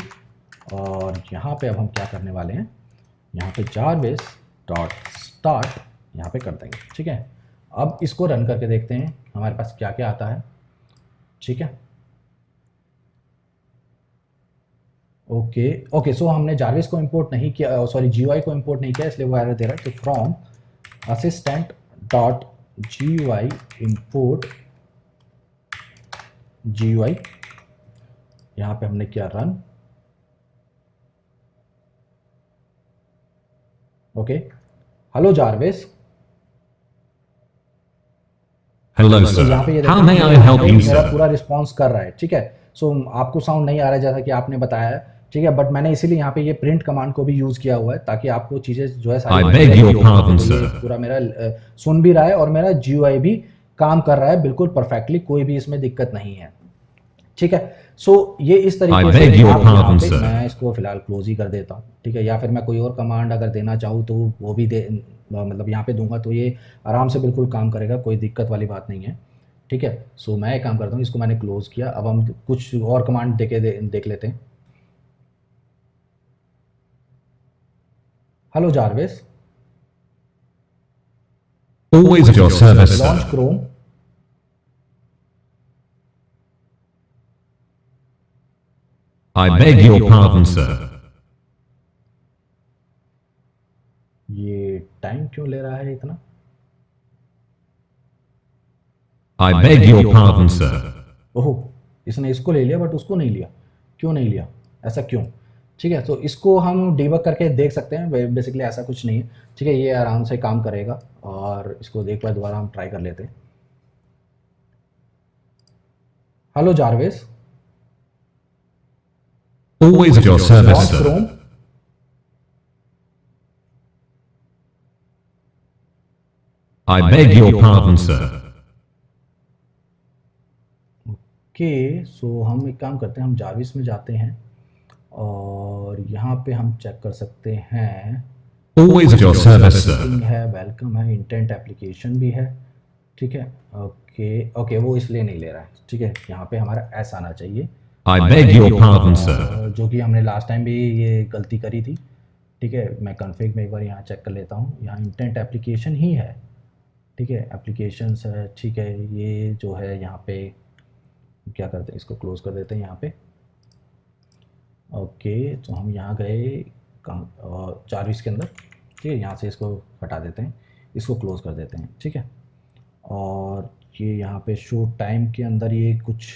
और यहाँ पे अब हम क्या करने वाले हैं, यहाँ पे जारविस डॉट स्टार्ट यहाँ पे कर देंगे। ठीक है, अब इसको रन करके देखते हैं हमारे पास क्या क्या आता है। ठीक है, ओके, सो हमने जारविस को इंपोर्ट नहीं किया, सॉरी GUI को इंपोर्ट नहीं किया, इसलिए वो एरर दे रहा है। तो from assistant dot GUI import GUI, यहाँ पे हमने किया run. Okay, hello Jarvis. Hello, तो यहाँ पे ये sir. How देखो may I help you, मेरा sir? पूरा रिस्पॉन्स कर रहा है। ठीक है, सो आपको साउंड नहीं आ रहा है जैसा कि आपने बताया है। ठीक है, बट मैंने इसीलिए यहाँ पे ये प्रिंट कमांड को भी यूज़ किया हुआ है ताकि आपको चीज़ें जो है I beg your pardon, तो ये sir. पूरा मेरा सुन भी रहा है और मेरा GUI भी काम कर रहा है बिल्कुल परफेक्टली, कोई भी इसमें दिक्कत नहीं है। ठीक है, सो ये इस तरीके I से beg your आप यहाँ pardon, पे, sir. मैं इसको फिलहाल क्लोज ही कर देता हूँ। ठीक है, या फिर मैं कोई और कमांड अगर देना चाहूँ तो वो भी मतलब यहाँ पे दूंगा तो ये आराम से बिल्कुल काम करेगा, कोई दिक्कत वाली बात नहीं है। ठीक है, सो मैं एक काम करता हूँ, इसको मैंने क्लोज किया। अब हम कुछ और कमांड देख लेते हैं। Hello Jarvis, Always at your service, launch sir. Chrome. I beg your pardon, sir. ये टाइम क्यों ले रहा है इतना? I beg your pardon, sir. ओहो, इसने इसको ले लिया बट उसको नहीं लिया, क्यों नहीं लिया, ऐसा क्यों? ठीक है, तो इसको हम डिबग करके देख सकते हैं। बेसिकली ऐसा कुछ नहीं है। ठीक है, ये आराम से काम करेगा और इसको एक बार दोबारा हम ट्राई कर लेते हैं। Hello Jarvis, Always at your service, launch sir. Chrome. I beg your pardon, sir. Okay, so हम एक काम करते हैं, हम जारविस में जाते हैं और यहाँ पे हम चेक कर सकते हैं। Always at your service, sir. Setting है, वेलकम है, इंटेंट एप्लीकेशन भी है। ठीक है, ओके, वो इसलिए नहीं ले रहा है। ठीक है, यहाँ पे हमारा एस आना चाहिए, I beg your pardon, sir. जो कि हमने लास्ट टाइम भी ये गलती करी थी। ठीक है, मैं कॉन्फ़िग में एक बार यहाँ चेक कर लेता हूँ, यहाँ इंटेंट एप्लीकेशन ही है। ठीक है, एप्लीकेशंस है। ठीक है, ये जो है यहाँ पे क्या करते हैं, इसको क्लोज़ कर देते हैं यहाँ पे। ओके, तो हम यहाँ गए जारविस के अंदर। ठीक है, यहाँ से इसको हटा देते हैं, इसको क्लोज़ कर देते हैं। ठीक है, और ये यहाँ पे शो टाइम के अंदर ये कुछ,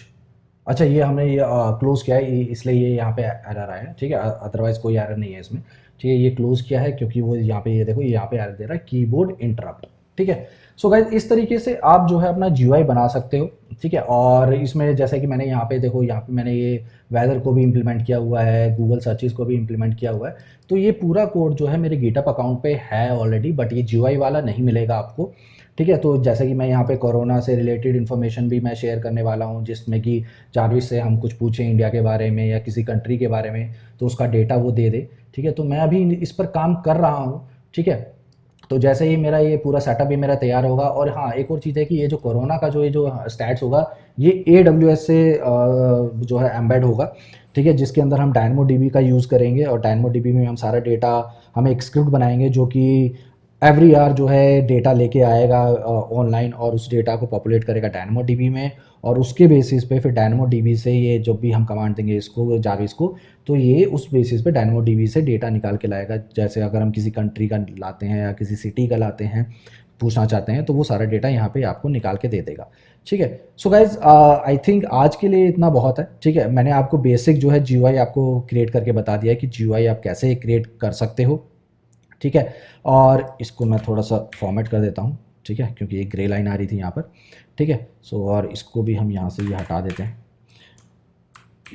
अच्छा ये हमने ये क्लोज़ किया है इसलिए ये यहाँ पे एरर आया है। ठीक है, अदरवाइज़ कोई एरर नहीं है इसमें। ठीक है, ये क्लोज़ किया है क्योंकि वो यहाँ पे, ये देखो ये यहाँ पे एरर दे रहा है, कीबोर्ड इंटरप्ट। ठीक है, सो गाइज इस तरीके से आप जो है अपना GUI बना सकते हो। ठीक है, और इसमें जैसे कि मैंने यहाँ पे देखो, यहाँ पे मैंने ये वेदर को भी इम्प्लीमेंट किया हुआ है, गूगल सर्चेस को भी इम्प्लीमेंट किया हुआ है। तो ये पूरा कोड जो है मेरे गिटहब अकाउंट पे है ऑलरेडी, बट ये GUI वाला नहीं मिलेगा आपको। ठीक है, तो जैसे कि मैं यहाँ पे कोरोना से रिलेटेड इन्फॉर्मेशन भी मैं शेयर करने वाला हूँ, जिसमें कि जारविस से हम कुछ पूछें इंडिया के बारे में या किसी कंट्री के बारे में, तो उसका डेटा वो दे दे। ठीक है, तो मैं अभी इस पर काम कर रहा हूँ। ठीक है, तो जैसे ही मेरा ये पूरा सेटअप भी मेरा तैयार होगा, और हाँ एक और चीज़ है कि ये जो कोरोना का जो स्टैट्स होगा, ये AWS से जो है एम्बेड होगा। ठीक है, जिसके अंदर हम DynamoDB का यूज़ करेंगे, और DynamoDB में हम सारा डेटा, हम एक स्क्रिप्ट बनाएंगे जो कि एवरी आवर जो है डेटा लेके आएगा ऑनलाइन, और उस डेटा को पॉपुलेट करेगा DynamoDB में, और उसके बेसिस पे फिर DynamoDB से ये जब भी हम कमांड देंगे इसको जारविस को, तो ये उस बेसिस पे DynamoDB से डेटा निकाल के लाएगा। जैसे अगर हम किसी कंट्री का लाते हैं या किसी सिटी का लाते हैं, पूछना चाहते हैं, तो वो सारा डेटा यहाँ पे आपको निकाल के दे देगा। ठीक है, सो गाइज आई थिंक आज के लिए इतना बहुत है। ठीक है, मैंने आपको बेसिक जो है GUI आपको क्रिएट करके बता दिया है कि GUI आप कैसे क्रिएट कर सकते हो। ठीक है, और इसको मैं थोड़ा सा फॉर्मेट कर देता हूँ। ठीक है, क्योंकि ये ग्रे लाइन आ रही थी यहाँ पर। ठीक है, सो और इसको भी हम यहाँ से ये हटा देते हैं,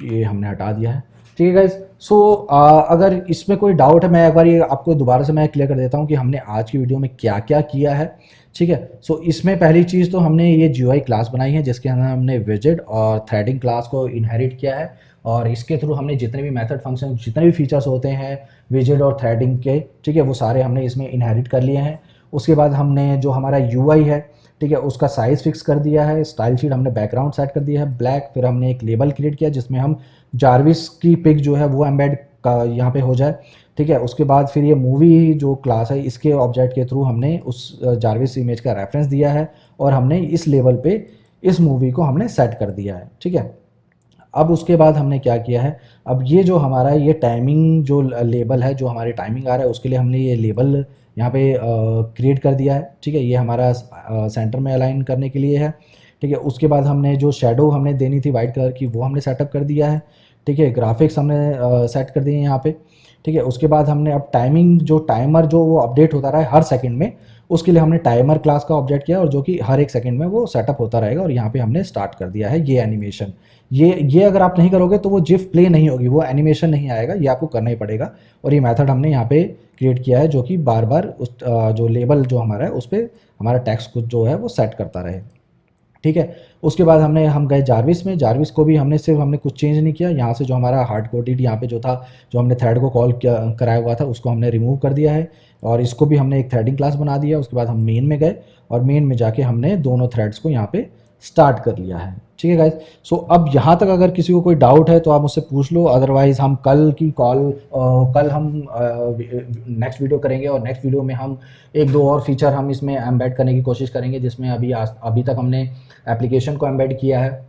ये हमने हटा दिया है। ठीक है गाइज, सो अगर इसमें कोई डाउट है, मैं एक बार ये आपको दोबारा से मैं क्लियर कर देता हूँ कि हमने आज की वीडियो में क्या क्या किया है। ठीक है, सो इसमें पहली चीज़ तो हमने ये GUI क्लास बनाई है जिसके अंदर हमने विजेट और थ्रेडिंग क्लास को इनहेरिट किया है, और इसके थ्रू हमने जितने भी मेथड फंक्शन जितने भी फीचर्स होते हैं विजेट और थ्रेडिंग के, ठीक है, वो सारे हमने इसमें इनहेरिट कर लिए हैं। उसके बाद हमने जो हमारा यूआई है, ठीक है, उसका साइज़ फिक्स कर दिया है, स्टाइल शीट हमने बैकग्राउंड सेट कर दिया है ब्लैक, फिर हमने एक लेबल क्रिएट किया जिसमें हम जारविस की पिक जो है वो एम्बेड का यहाँ पे हो जाए, ठीक है। उसके बाद फिर ये मूवी जो क्लास है इसके ऑब्जेक्ट के थ्रू हमने उस जारविस इमेज का रेफरेंस दिया है और हमने इस लेवल पे इस मूवी को हमने सेट कर दिया है, ठीक है। अब उसके बाद हमने क्या किया है, अब ये जो हमारा ये टाइमिंग जो लेबल है, जो हमारे टाइमिंग आ रहा है उसके लिए हमने ये लेबल यहाँ पे क्रिएट कर दिया है, ठीक है। ये हमारा सेंटर में अलाइन करने के लिए है, ठीक है। उसके बाद हमने जो शेडो हमने देनी थी वाइट कलर की वो हमने सेटअप कर दिया है, ठीक है। ग्राफिक्स हमने सेट कर दिए हैं यहाँ पे, ठीक है। उसके बाद हमने अब टाइमिंग जो टाइमर जो वो अपडेट होता रहा है हर सेकंड में, उसके लिए हमने टाइमर क्लास का ऑब्जेक्ट किया और जो कि हर एक सेकंड में वो सेटअप होता रहेगा। और यहाँ पे हमने स्टार्ट कर दिया है ये एनिमेशन। ये अगर आप नहीं करोगे तो वो जिफ प्ले नहीं होगी, वो एनिमेशन नहीं आएगा, ये आपको करना ही पड़ेगा। और ये मेथड हमने यहाँ पे क्रिएट किया है जो कि बार बार उस जो लेबल जो हमारा है उस पर हमारा टेक्स्ट को जो है वो सेट करता रहे, ठीक है। उसके बाद हम गए जारविस में। जारविस को भी हमने कुछ चेंज नहीं किया। यहाँ से जो हमारा हार्ड कोडेड यहाँ पे जो था, जो हमने थ्रेड को कॉल कराया हुआ था उसको हमने रिमूव कर दिया है और इसको भी हमने एक थ्रेडिंग क्लास बना दिया। उसके बाद हम मेन में गए और मेन में जाके हमने दोनों थ्रेड्स को यहाँ पे स्टार्ट कर लिया है, ठीक है गाइज। सो अब यहाँ तक अगर किसी को कोई डाउट है तो आप मुझसे पूछ लो, अदरवाइज हम कल हम नेक्स्ट वीडियो करेंगे और नेक्स्ट वीडियो में हम एक दो और फीचर हम इसमें एम्बेड करने की कोशिश करेंगे जिसमें अभी तक हमने एप्लीकेशन को एम्बेड किया है,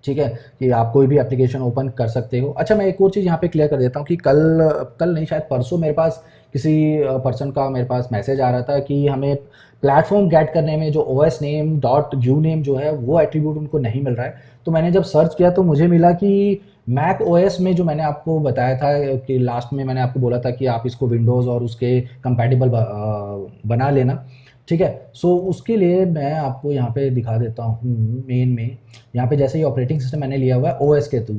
ठीक है, कि आप कोई भी एप्लीकेशन ओपन कर सकते हो। अच्छा, मैं एक और चीज़ यहाँ पे क्लियर कर देता हूँ कि कल नहीं शायद परसों मेरे पास किसी पर्सन का मेरे पास मैसेज आ रहा था कि हमें प्लेटफॉर्म गेट करने में जो OS name dot U name जो है वो एट्रीब्यूट उनको नहीं मिल रहा है। तो मैंने जब सर्च किया तो मुझे मिला कि मैक OS में जो मैंने आपको बताया था कि लास्ट में मैंने आपको बोला था कि आप इसको विंडोज़ और उसके कंपैटिबल बना लेना, ठीक है। सो उसके लिए मैं आपको यहाँ पे दिखा देता हूँ मेन में। यहाँ पे जैसे ये ऑपरेटिंग सिस्टम मैंने लिया हुआ है OS के थ्रू,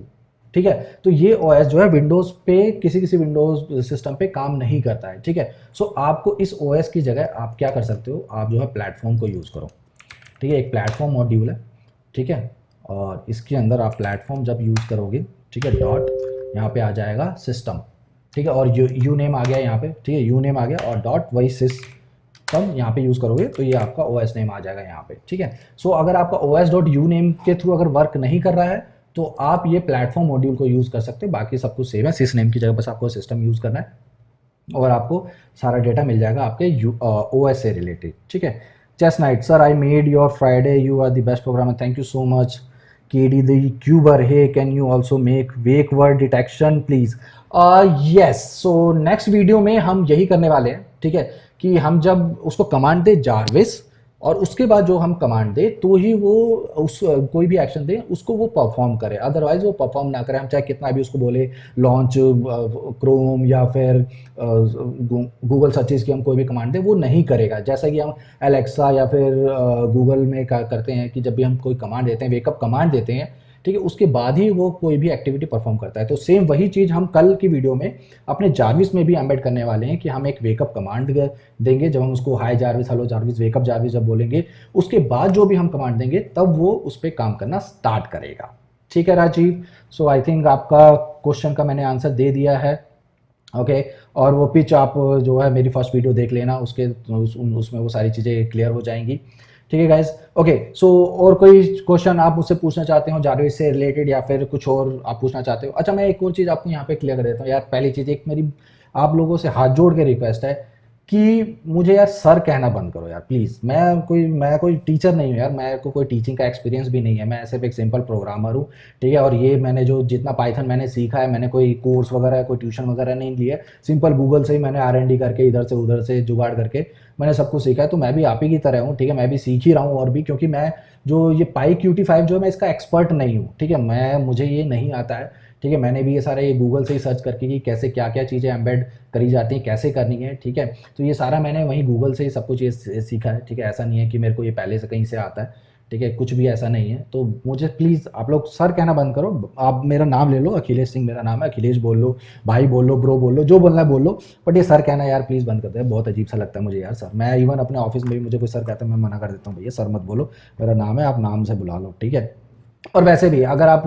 ठीक है। तो ये OS जो है विंडोज़ पे किसी विंडोज़ सिस्टम पे काम नहीं करता है, ठीक है। सो आपको इस OS की जगह आप क्या कर सकते हो, आप जो है प्लेटफॉर्म को यूज़ करो, ठीक है। एक प्लेटफॉर्म मॉड्यूल है, ठीक है, और इसके अंदर आप प्लेटफॉर्म जब यूज़ करोगे, ठीक है, डॉट यहाँ पे आ जाएगा सिस्टम, ठीक है, और यू नेम आ गया यहाँ पे, ठीक है, यू नेम आ गया और डॉट वही सिस्टम यहाँ पे यूज़ करोगे तो ये आपका OS नेम आ जाएगा यहाँ पे, ठीक है। सो अगर आपका OS डॉट यू नेम के थ्रू अगर वर्क नहीं कर रहा है तो आप ये प्लेटफॉर्म मॉड्यूल को यूज़ कर सकते हो। बाकी सब कुछ सेम है, सिस नेम की जगह बस आपको सिस्टम यूज़ करना है और आपको सारा डेटा मिल जाएगा आपके OS से रिलेटेड, ठीक है। Chess knight sir, I made your Friday, you are the best programmer, thank you so much. KD the cuber, hey can you also make wake word detection please. Yes, so next video में हम यही करने वाले हैं, ठीक है, कि हम जब उसको कमांड दे जारविस और उसके बाद जो हम कमांड दे तो ही वो उस कोई भी एक्शन दे उसको वो परफॉर्म करे, अदरवाइज वो परफॉर्म ना करे। हम चाहे कितना भी उसको बोले लॉन्च क्रोम या फिर गूगल सर्चेस की हम कोई भी कमांड दे वो नहीं करेगा। जैसा कि हम एलेक्सा या फिर गूगल में करते हैं कि जब भी हम कोई कमांड देते हैं, वेकअप कमांड देते हैं, ठीक है, उसके बाद ही वो कोई भी एक्टिविटी परफॉर्म करता है। तो सेम वही चीज़ हम कल की वीडियो में अपने जारविस में भी एम्बेड करने वाले हैं कि हम एक वेकअप कमांड देंगे। जब हम उसको hi Jarvis, hello Jarvis, wake up Jarvis जब बोलेंगे उसके बाद जो भी हम कमांड देंगे तब वो उस पर काम करना स्टार्ट करेगा, ठीक है राजीव। सो आई थिंक आपका क्वेश्चन का मैंने आंसर दे दिया है, ओके। और वो पिच आप जो है मेरी फर्स्ट वीडियो देख लेना, उसमें वो सारी चीज़ें क्लियर हो जाएंगी, ठीक है गाइज, ओके। सो और कोई क्वेश्चन आप मुझसे पूछना चाहते हो जारविस से रिलेटेड या फिर कुछ और आप पूछना चाहते हो? अच्छा, मैं एक और चीज़ आपको यहाँ पे क्लियर कर देता हूँ यार। पहली चीज़, एक मेरी आप लोगों से हाथ जोड़ के रिक्वेस्ट है कि मुझे यार सर कहना बंद करो यार प्लीज़। मैं कोई टीचर नहीं हूँ यार, मेरे को कोई टीचिंग का एक्सपीरियंस भी नहीं है, मैं सिर्फ एक सिंपल प्रोग्रामर हूँ, ठीक है। और ये मैंने जो जितना पाइथन मैंने सीखा है, मैंने कोई कोर्स वगैरह कोई ट्यूशन वगैरह नहीं लिया, सिंपल गूगल से ही मैंने R&D करके इधर से उधर से जुगाड़ करके मैंने सब कुछ सीखा है। तो मैं भी आप ही की तरह हूँ, ठीक है, मैं भी सीख ही रहा हूँ और भी, क्योंकि मैं जो ये PyQt5 जो है मैं इसका एक्सपर्ट नहीं हूँ, ठीक है, मुझे ये नहीं आता है, ठीक है। मैंने भी ये सारा ये गूगल से ही सर्च करके कि कैसे क्या क्या चीज़ें एम्बेड करी जाती हैं, कैसे करनी है, ठीक है। तो ये सारा मैंने वहीं गूगल से ही सब कुछ ये सीखा है, ठीक है। ऐसा नहीं है कि मेरे को ये पहले से कहीं से आता है, ठीक है, कुछ भी ऐसा नहीं है। तो मुझे प्लीज़ आप लोग सर कहना बंद करो, आप मेरा नाम ले लो, अखिलेश सिंह मेरा नाम है, अखिलेश बोल लो, भाई बोल लो, ब्रो बोल लो, जो बोलना है बोल लो, बट ये सर कहना यार प्लीज़ बंद कर दे, बहुत अजीब सा लगता है मुझे यार सर। मैं इवन अपने ऑफिस में भी मुझे कोई सर कहता है मैं मना कर देता हूँ, भैया सर मत बोलो, मेरा नाम है, आप नाम से बुला लो, ठीक है। और वैसे भी अगर आप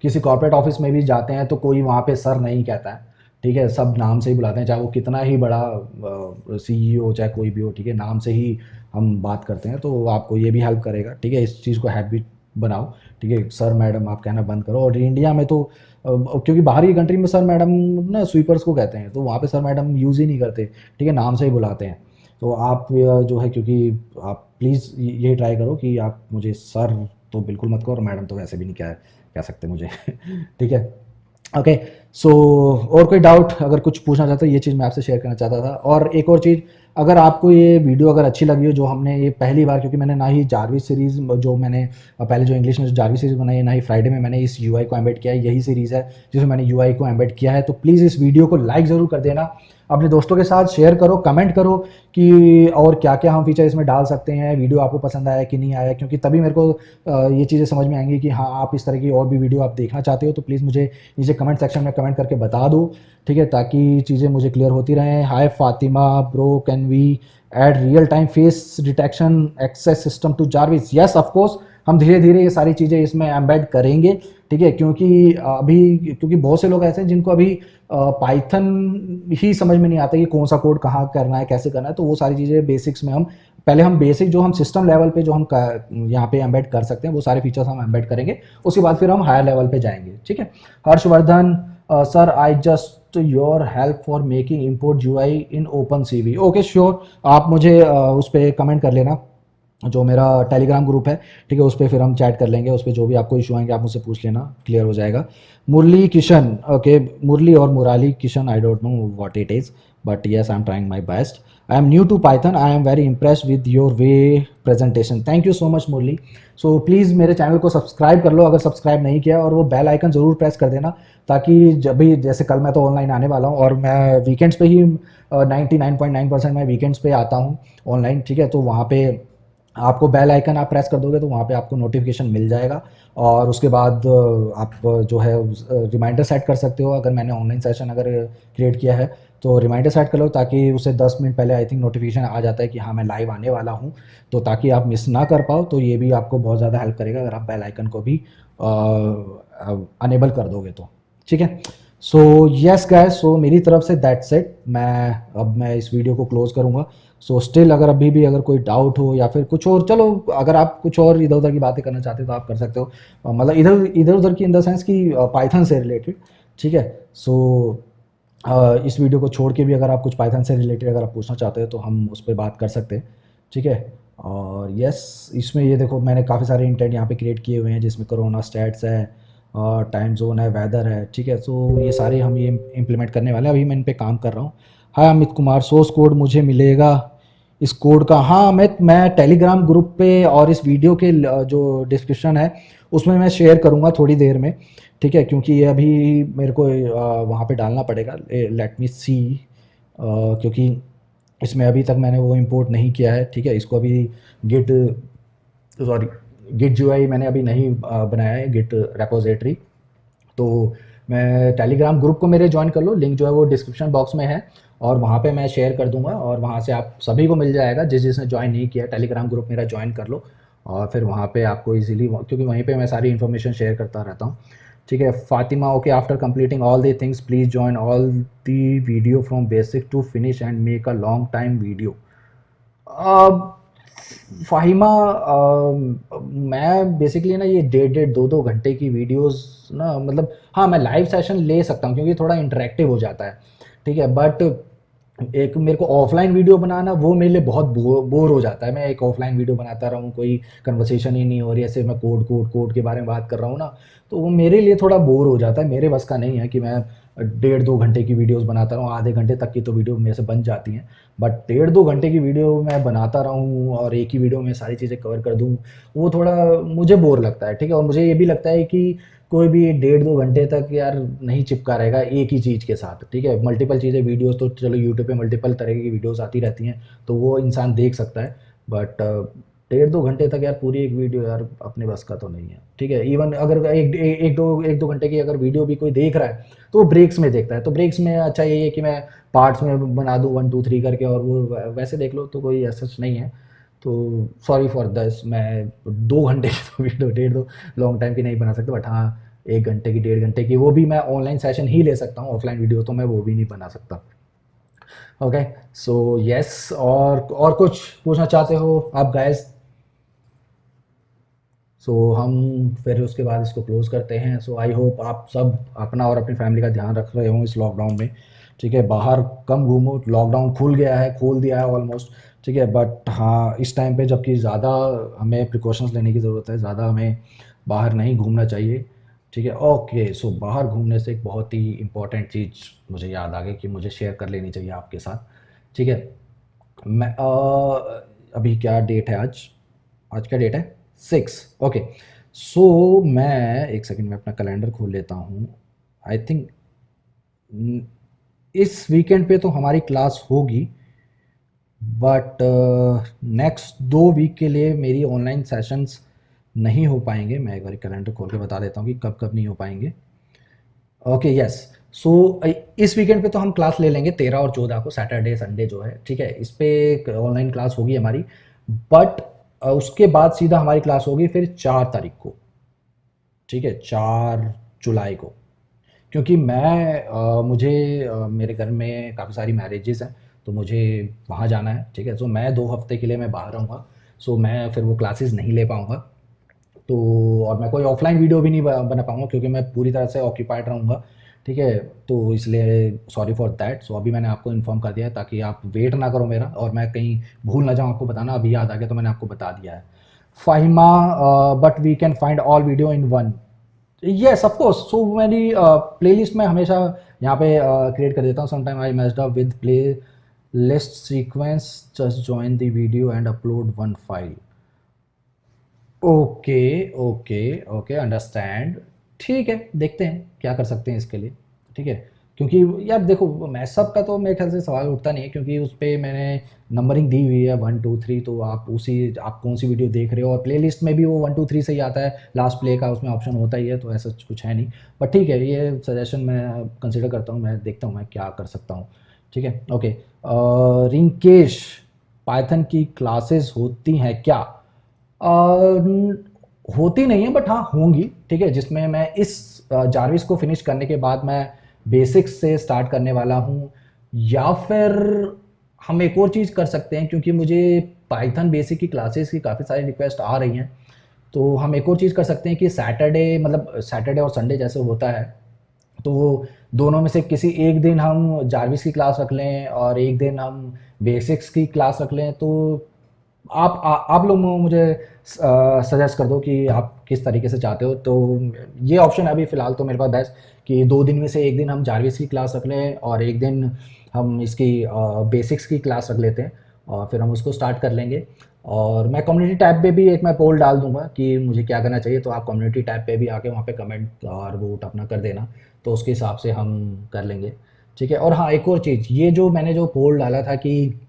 किसी कॉर्पोरेट ऑफिस में भी जाते हैं तो कोई वहाँ पे सर नहीं कहता है, ठीक है, सब नाम से ही बुलाते हैं, चाहे वो कितना ही बड़ा सीईओ चाहे कोई भी हो, ठीक है, नाम से ही हम बात करते हैं। तो आपको ये भी हेल्प करेगा, ठीक है, इस चीज़ को हैबिट बनाओ, ठीक है, सर मैडम आप कहना बंद करो। और इंडिया में तो क्योंकि बाहर की कंट्री में सर मैडम ना स्वीपर्स को कहते हैं, तो वहाँ पे सर मैडम यूज़ ही नहीं करते, ठीक है, नाम से ही बुलाते हैं। तो आप जो है, क्योंकि आप प्लीज़ ये ट्राई करो कि आप मुझे सर तो बिल्कुल मत करो, और मैडम तो वैसे भी नहीं कह सकते मुझे ठीक है। ओके, सो और कोई डाउट अगर कुछ पूछना चाहते हो, ये चीज़ मैं आपसे शेयर करना चाहता था। और एक और चीज़, अगर आपको ये वीडियो अगर अच्छी लगी हो, जो हमने ये पहली बार, क्योंकि मैंने ना ही जारविस सीरीज़ जो मैंने पहले जो इंग्लिश में जो जारविस सीरीज़ बनाई है, ना ही फ्राइडे में मैंने इस यूआई को एम्बेड किया है, यही सीरीज़ है जिसमें मैंने यूआई को एम्बेड किया है। तो प्लीज़ इस वीडियो को लाइक ज़रूर कर देना, अपने दोस्तों के साथ शेयर करो, कमेंट करो कि और क्या क्या हम फीचर इसमें डाल सकते हैं, वीडियो आपको पसंद आया कि नहीं आया, क्योंकि तभी मेरे को ये चीज़ें समझ में आएंगी कि हाँ आप इस तरह की और भी वीडियो आप देखना चाहते हो। तो प्लीज़ मुझे नीचे कमेंट सेक्शन में कमेंट करके बता दो, ठीक है, ताकि चीज़ें मुझे क्लियर होती रहें। Hi Fatima bro, can we add real time face detection access system to Jarvis? Yes of course, हम धीरे धीरे ये सारी चीज़ें इसमें एम्बेड करेंगे, ठीक है, क्योंकि क्योंकि बहुत से लोग ऐसे हैं जिनको अभी पाइथन ही समझ में नहीं आता कि कौन सा कोड कहाँ करना है, कैसे करना है। तो वो सारी चीज़ें बेसिक्स में हम पहले हम बेसिक जो हम सिस्टम लेवल पे जो हम यहाँ पे एम्बेड कर सकते हैं वो सारे फीचर्स हम एम्बेड करेंगे, उसके बाद फिर हम हायर लेवल पे जाएंगे, ठीक है। Harshvardhan sir, I just your help for making import UI in open CV. Okay sure, आप मुझे उस पर कमेंट कर लेना, जो मेरा टेलीग्राम ग्रुप है, ठीक है, उस पर फिर हम चैट कर लेंगे, उस पर जो भी आपको इशू आएंगे आप मुझसे पूछ लेना, क्लियर हो जाएगा। मुरली किशन, ओके, मुरली और Murali Kishan, I don't know what it is, but yes I am trying my best. I am new to Python, I am very impressed with your way presentation. Thank you so much Murali. So please मेरे channel को subscribe कर लो अगर subscribe नहीं किया, और वो bell icon ज़रूर प्रेस कर देना, ताकि जब भी, जैसे कल मैं तो ऑनलाइन आने वाला हूँ, और मैं वीकेंड्स पे ही 99.9% मैं वीकेंड्स पे आता हूँ ऑनलाइन, ठीक है, तो वहाँ पे आपको बेल आइकन आप प्रेस कर दोगे तो वहाँ पे आपको नोटिफिकेशन मिल जाएगा। और उसके बाद आप जो है रिमाइंडर सेट कर सकते हो, अगर मैंने ऑनलाइन सेशन अगर क्रिएट किया है तो रिमाइंडर सेट कर लो, ताकि उसे 10 मिनट पहले आई थिंक नोटिफिकेशन आ जाता है कि हाँ मैं लाइव आने वाला हूँ, तो ताकि आप मिस ना कर पाओ। तो ये भी आपको बहुत ज़्यादा हेल्प करेगा अगर आप बेल आइकन को भी अनेबल कर दोगे तो, ठीक है। सो यस गाइस, सो मेरी तरफ से दैट्स इट। मैं इस वीडियो को क्लोज करूँगा। सो स्टिल अगर अभी भी अगर कोई डाउट हो या फिर कुछ और, चलो अगर आप कुछ और इधर उधर की बातें करना चाहते हो तो आप कर सकते हो, मतलब इधर इधर उधर की इन द सेंस कि पाइथन से रिलेटेड, ठीक है। सो इस वीडियो को छोड़ के भी अगर आप कुछ पाइथन से रिलेटेड अगर आप पूछना चाहते हो तो हम उस पर बात कर सकते हैं, ठीक है। और यस, इसमें ये देखो मैंने काफ़ी सारे इंटेंट यहाँ पे क्रिएट किए हुए हैं, जिसमें कोरोना स्टैट्स है, टाइम जोन है, वेदर है, ठीक है। सो ये सारे हम ये इम्प्लीमेंट करने वाले हैं, अभी मैं इन पे काम कर रहा हूँ। हाय अमित कुमार, सोर्स कोड मुझे मिलेगा इस कोड का? हाँ अमित, मैं टेलीग्राम ग्रुप पे और इस वीडियो के जो डिस्क्रिप्शन है उसमें मैं शेयर करूँगा थोड़ी देर में, ठीक है, क्योंकि ये अभी मेरे को वहाँ पे डालना पड़ेगा। लेट मी सी, क्योंकि इसमें अभी तक मैंने वो इंपोर्ट नहीं किया है, ठीक है, इसको अभी गिट सॉरी गिट यूआई मैंने अभी नहीं बनाया है, गिट रेपोजिटरी। तो मैं टेलीग्राम ग्रुप को मेरे ज्वाइन कर लो, लिंक जो है वो डिस्क्रिप्शन बॉक्स में है, और वहाँ पे मैं शेयर कर दूंगा, और वहाँ से आप सभी को मिल जाएगा, जिसने ज्वाइन नहीं किया टेलीग्राम ग्रुप मेरा ज्वाइन कर लो। और फिर वहाँ पे आपको इजीली, क्योंकि वहीं पे मैं सारी इन्फॉर्मेशन शेयर करता रहता हूँ, ठीक है। Fatima, okay, after completing all the things please join all the video from basic to finish and make a long time video. Fahima, मैं बेसिकली ना ये 1.5 2 2 घंटे की वीडियोस ना, मतलब हाँ मैं लाइव सेशन ले सकता हूँ क्योंकि थोड़ा इंटरेक्टिव हो जाता है, ठीक है, बट एक मेरे को ऑफलाइन वीडियो बनाना वो मेरे लिए बहुत बोर हो जाता है। मैं एक ऑफलाइन वीडियो बनाता रहूँ, कोई कन्वर्सेशन ही नहीं हो रही, ऐसे मैं कोड कोड कोड के बारे में बात कर रहा हूँ ना, तो वो मेरे लिए थोड़ा बोर हो जाता है। मेरे बस का नहीं है कि मैं 1.5 2 घंटे की वीडियोस बनाता रहूँ, आधे घंटे तक की तो वीडियो मेरे से बन जाती हैं, बट 1.5 2 घंटे की वीडियो मैं बनाता रहूँ और एक ही वीडियो में सारी चीज़ें कवर कर दूँ, वो थोड़ा मुझे बोर लगता है, ठीक है। और मुझे ये भी लगता है कि कोई भी 1.5 2 घंटे तक यार नहीं चिपका रहेगा एक ही चीज़ के साथ, ठीक है। मल्टीपल चीज़ें वीडियोस तो चलो यूट्यूब पे मल्टीपल तरह की वीडियोस आती रहती हैं, तो वो इंसान देख सकता है, बट 1.5 2 घंटे तक यार पूरी एक वीडियो यार अपने बस का तो नहीं है, ठीक है। इवन अगर एक दो घंटे की अगर वीडियो भी कोई देख रहा है तो वो ब्रेक्स में देखता है, तो ब्रेक्स में अच्छा ये है कि मैं पार्ट्स में बना दूँ 1 2 3 करके, और वो वैसे देख लो तो कोई ऐसा नहीं है, तो सॉरी फॉर दिस, मैं 2 घंटे की तो वीडियो, 1.5 2 लॉन्ग टाइम की नहीं बना सकता, बट हाँ 1 घंटे की, 1.5 घंटे की वो भी मैं ऑनलाइन सेशन ही ले सकता हूँ, ऑफलाइन वीडियो तो मैं वो भी नहीं बना सकता। ओके, सो यस, और कुछ पूछना चाहते हो आप गाइस? सो हम फिर उसके बाद इसको क्लोज़ करते हैं। सो आई होप आप सब अपना और अपनी फैमिली का ध्यान रख रहे हो इस लॉकडाउन में, ठीक है? बाहर कम घूमो, लॉकडाउन खुल गया है, खोल दिया है ऑलमोस्ट, ठीक है? बट हाँ, इस टाइम पे जबकि ज़्यादा हमें प्रिकॉशंस लेने की ज़रूरत है, ज़्यादा हमें बाहर नहीं घूमना चाहिए, ठीक है? ओके, सो बाहर घूमने से एक बहुत ही इंपॉर्टेंट चीज़ मुझे याद आ गई कि मुझे शेयर कर लेनी चाहिए आपके साथ, ठीक है? मैं अभी क्या डेट है आज? आज क्या डेट है? 6। ओके, सो मैं एक सेकंड में अपना कैलेंडर खोल लेता हूँ। आई थिंक इस वीकेंड पे तो हमारी क्लास होगी, बट नेक्स्ट 2 वीक के लिए मेरी ऑनलाइन सेशंस नहीं हो पाएंगे। मैं एक बार कैलेंडर खोल के बता देता हूँ कि कब कब नहीं हो पाएंगे। ओके, यस, सो इस वीकेंड पे तो हम क्लास ले लेंगे 13 और 14 को, सैटरडे संडे जो है, ठीक है? इस पे ऑनलाइन क्लास होगी हमारी, बट उसके बाद सीधा हमारी क्लास होगी फिर 4 तारीख को, ठीक है? 4 जुलाई को, क्योंकि मुझे मेरे घर में काफ़ी सारी मैरिजेस हैं, तो मुझे वहाँ जाना है, ठीक है? सो मैं 2 हफ्ते के लिए मैं बाहर रहूँगा, सो मैं फिर वो क्लासेस नहीं ले पाऊँगा। तो और मैं कोई ऑफलाइन वीडियो भी नहीं बना पाऊँगा क्योंकि मैं पूरी तरह से ऑक्यूपाइड रहूँगा, ठीक है? तो इसलिए सॉरी फॉर दैट। सो अभी मैंने आपको इन्फॉर्म कर दिया है ताकि आप वेट ना करो मेरा और मैं कहीं भूल ना जाऊँ आपको बताना, अभी याद आ गया तो मैंने आपको बता दिया है। Fahima, but we can find all video in one. Yes, of course. So मेरी प्लेलिस्ट में हमेशा यहाँ पे क्रिएट कर देता हूँ। Sometime I matched up with play list sequence, just join the video and upload one file. Okay, okay, okay, understand. ठीक है, देखते हैं क्या कर सकते हैं इसके लिए, ठीक है? क्योंकि यार देखो, मैसअप का तो मेरे ख्याल से सवाल उठता नहीं है क्योंकि उस पे मैंने नंबरिंग दी हुई है 1 2 3, तो आप कौन सी वीडियो देख रहे हो, और प्लेलिस्ट में भी वो 1 2 3 से ही आता है, लास्ट प्ले का उसमें ऑप्शन होता ही है, तो ऐसा कुछ है नहीं। बट ठीक है, ये सजेशन मैं कंसिडर करता हूँ, मैं देखता हूँ मैं क्या कर सकता हूँ, ठीक है? ओके, रिंकेश, पाइथन की क्लासेस होती हैं क्या? होती नहीं है, बट हाँ होंगी, ठीक है? जिसमें मैं इस जारविस को फिनिश करने के बाद मैं बेसिक्स से स्टार्ट करने वाला हूँ, या फिर हम एक और चीज़ कर सकते हैं क्योंकि मुझे पाइथन बेसिक की क्लासेस की काफ़ी सारी रिक्वेस्ट आ रही हैं, तो हम एक और चीज़ कर सकते हैं कि सैटरडे, मतलब सैटरडे और संडे जैसे होता है, तो वो दोनों में से किसी एक दिन हम जारविस की क्लास रख लें और एक दिन हम बेसिक्स की क्लास रख लें। तो आप लोग मुझे सजेस्ट कर दो कि आप किस तरीके से चाहते हो। तो ये ऑप्शन अभी फ़िलहाल तो मेरे पास बेस्ट, कि 2 दिन में से एक दिन हम जारविस की क्लास रख लें और एक दिन हम इसकी बेसिक्स की क्लास रख लेते हैं और फिर हम उसको स्टार्ट कर लेंगे। और मैं कम्युनिटी टैब पे भी एक मैं पोल डाल दूंगा कि मुझे क्या करना चाहिए, तो आप कम्युनिटी टैब पे भी आके वहाँ पे कमेंट और वोट अपना कर देना, तो उसके हिसाब से हम कर लेंगे, ठीक है? और हाँ, एक और चीज़, ये जो मैंने जो पोल डाला था कि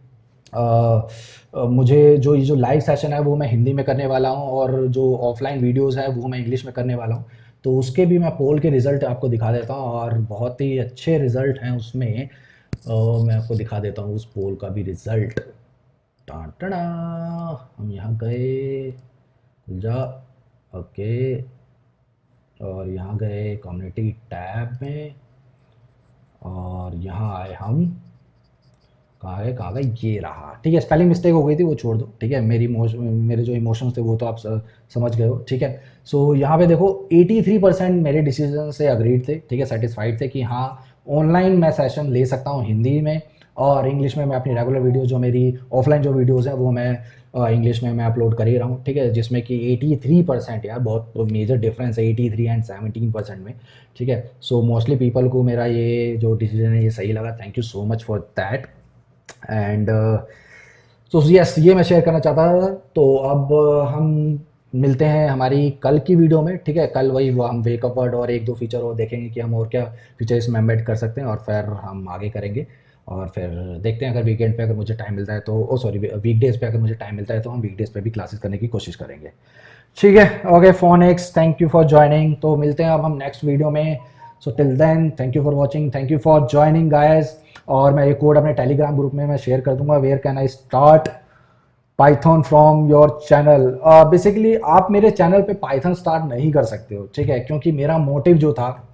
मुझे जो ये जो लाइव सेशन है वो मैं हिंदी में करने वाला हूँ और जो ऑफलाइन वीडियोस है वो मैं इंग्लिश में करने वाला हूँ, तो उसके भी मैं पोल के रिज़ल्ट आपको दिखा देता हूँ और बहुत ही अच्छे रिज़ल्ट हैं उसमें। मैं आपको दिखा देता हूँ उस पोल का भी रिज़ल्ट। टाटा, हम यहाँ गए, खुल जा, ओके, और यहाँ गए कम्युनिटी टैब में और यहाँ आए हम, कहाँ गए, ये रहा, ठीक है? स्पेलिंग मिस्टेक हो गई थी, वो छोड़ दो, ठीक है? मेरे जो इमोशंस थे वो तो आप समझ गए हो, ठीक है? सो यहाँ पे देखो 83% मेरे डिसीजन से अग्रीड थे, ठीक है? सेटिस्फाइड थे कि हाँ, ऑनलाइन मैं सेशन ले सकता हूँ हिंदी में, और इंग्लिश में मैं अपनी रेगुलर वीडियो, जो मेरी ऑफलाइन जो वीडियोज़ हैं वो मैं इंग्लिश में मैं अपलोड कर ही रहा हूँ, ठीक है? जिसमें कि 83%, यार बहुत मेजर डिफरेंस है 83 एंड 17% में, ठीक है? सो मोस्टली पीपल को मेरा ये जो डिसीजन है ये सही लगा, thank you so much for that. And तो यस, ये मैं शेयर करना चाहता था। तो अब हम मिलते हैं हमारी कल की वीडियो में, ठीक है? कल वही वो हम वेकअप वर्ड और 1 2 फीचर और देखेंगे कि हम और क्या फीचर इसमें एम्बेड कर सकते हैं, और फिर हम आगे करेंगे। और फिर देखते हैं, अगर वीकेंड पे अगर मुझे टाइम मिलता है तो सॉरी, वीकडेज़ पे अगर मुझे टाइम मिलता है तो हम वीकडेज़ पे भी क्लासेस करने की कोशिश करेंगे, ठीक है? Okay Phoenix, thank you for joining. तो मिलते हैं अब हम नेक्स्ट वीडियो में। So till then, thank you for watching, thank you for joining guys. और मैं ये कोड अपने टेलीग्राम ग्रुप में मैं शेयर कर दूंगा, where can I start Python from your channel. Basically आप मेरे चैनल पे पाइथन स्टार्ट नहीं कर सकते हो, ठीक है, क्योंकि मेरा मोटिव जो था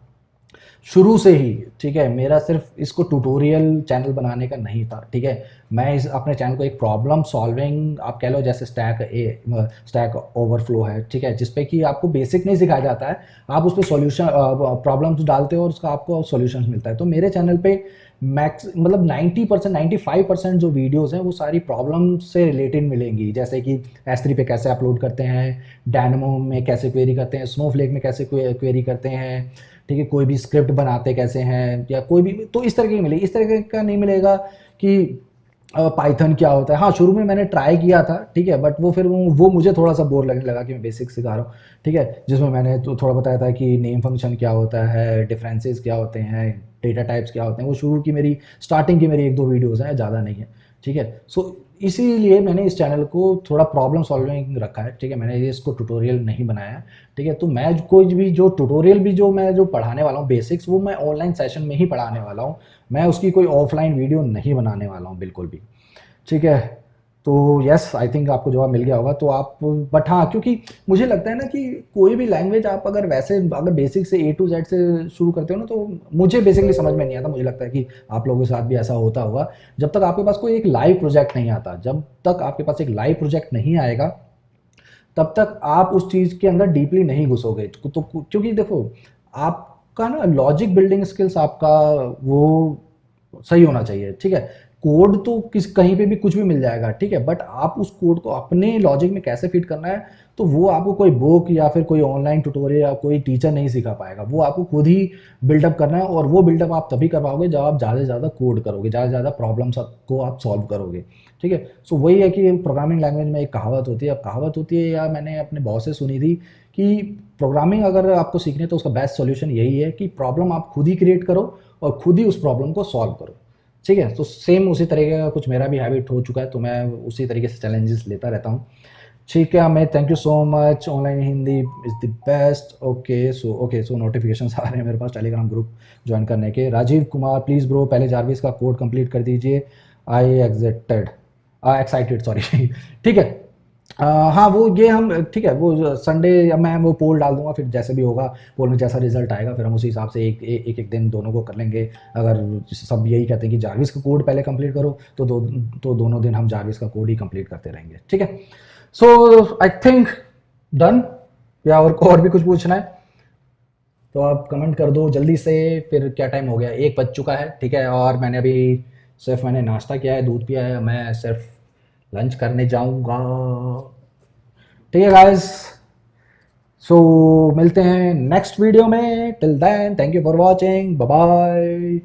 शुरू से ही, ठीक है, मेरा सिर्फ इसको ट्यूटोरियल चैनल बनाने का नहीं था, ठीक है। मैं इस अपने चैनल को एक प्रॉब्लम सॉल्विंग आप कह लो, जैसे स्टैक ओवरफ्लो है, ठीक है, जिसपे कि आपको बेसिक नहीं सिखाया जाता है, आप उस पर सॉल्यूशन प्रॉब्लम्स डालते हो और उसका आपको सॉल्यूशंस मिलता है। तो मेरे चैनल पे मैक्स मतलब 90% 95% जो वीडियोस हैं वो सारी प्रॉब्लम से रिलेटेड मिलेंगी, जैसे कि S3 पे कैसे अपलोड करते हैं, डायनामो में कैसे क्वेरी करते हैं, स्नोफ्लेक में कैसे क्वेरी करते हैं, ठीक है, कोई भी स्क्रिप्ट बनाते कैसे हैं, या कोई भी, तो इस तरह की मिलेगी। इस तरह का नहीं मिलेगा कि पाइथन क्या होता है। हाँ, शुरू में मैंने ट्राई किया था, ठीक है, बट वो फिर वो मुझे थोड़ा सा बोर लगने लगा कि मैं बेसिक सिखा रहा हूँ, ठीक है, जिसमें मैंने तो थोड़ा बताया था कि नेम फंक्शन क्या होता है, डिफरेंसेस क्या होते हैं, डेटा टाइप्स क्या होते हैं। वो शुरू की मेरी स्टार्टिंग की मेरी 1-2 वीडियोज़ हैं, ज़्यादा नहीं है, ठीक है। सो इसीलिए मैंने इस चैनल को थोड़ा प्रॉब्लम सॉल्विंग रखा है, ठीक है, मैंने ये इसको ट्यूटोरियल नहीं बनाया, ठीक है। तो मैं कोई भी जो ट्यूटोरियल भी जो मैं जो पढ़ाने वाला हूँ बेसिक्स, वो मैं ऑनलाइन सेशन में ही पढ़ाने वाला हूँ, मैं उसकी कोई ऑफलाइन वीडियो नहीं बनाने वाला हूँ बिल्कुल भी, ठीक है। तो यस, आई थिंक आपको जवाब मिल गया होगा। तो आप, बट हाँ, क्योंकि मुझे लगता है ना कि कोई भी लैंग्वेज आप अगर वैसे अगर बेसिक से A to Z से शुरू करते हो ना, तो मुझे बेसिकली समझ में नहीं आता। मुझे लगता है कि आप लोगों के साथ भी ऐसा होता होगा। जब तक आपके पास कोई एक लाइव प्रोजेक्ट नहीं आता, जब तक आपके पास एक लाइव प्रोजेक्ट नहीं आएगा, तब तक आप उस चीज़ के अंदर डीपली नहीं घुसोगे। तो क्योंकि देखो, आपका ना लॉजिक बिल्डिंग स्किल्स आपका वो सही होना चाहिए, ठीक है। कोड तो किस कहीं पे भी कुछ भी मिल जाएगा, ठीक है, बट आप उस कोड को अपने लॉजिक में कैसे फिट करना है, तो वो आपको कोई बुक या फिर कोई ऑनलाइन ट्यूटोरियल या कोई टीचर नहीं सिखा पाएगा। वो आपको खुद ही बिल्डअप करना है, और वो बिल्डअप आप तभी कर पाओगे जब आप ज़्यादा से ज़्यादा कोड करोगे, ज़्यादा से ज़्यादा प्रॉब्लम्स को आप सॉल्व करोगे, ठीक है। सो वही है कि प्रोग्रामिंग लैंग्वेज में एक कहावत होती है, अब कहावत होती है या मैंने अपने बॉस से सुनी थी कि प्रोग्रामिंग अगर आपको सीखनी है तो उसका बेस्ट सॉल्यूशन यही है कि प्रॉब्लम आप खुद ही क्रिएट करो और खुद ही उस प्रॉब्लम को सॉल्व करो, ठीक है। तो सेम उसी तरीके का कुछ मेरा भी हैबिट हो चुका है, तो मैं उसी तरीके से चैलेंजेस लेता रहता हूँ, ठीक है। मैं thank you so much, online Hindi is the best. Okay so notifications आ रहे हैं मेरे पास टेलीग्राम ग्रुप ज्वाइन करने के। राजीव कुमार, प्लीज़ ब्रो पहले जारविस का कोड कंप्लीट कर दीजिए, आई एक्साइटेड सॉरी ठीक है। हाँ, वो ये हम, ठीक है, वो संडे या मैं वो पोल डाल दूंगा, फिर जैसे भी होगा पोल में जैसा रिजल्ट आएगा फिर हम उसी हिसाब से एक दिन दोनों को कर लेंगे। अगर सब यही कहते हैं कि जारविस का कोड पहले कंप्लीट करो, तो दोनों दिन हम जारविस का कोड ही कंप्लीट करते रहेंगे, ठीक है। सो आई थिंक डन, या और भी कुछ पूछना है तो आप कमेंट कर दो जल्दी से। फिर क्या टाइम हो गया, 1 बज चुका है, ठीक है, और मैंने नाश्ता किया है, दूध पिया है, मैं सिर्फ लंच करने जाऊंगा, ठीक है गाइस। सो मिलते हैं नेक्स्ट वीडियो में, till then thank you for watching, bye bye.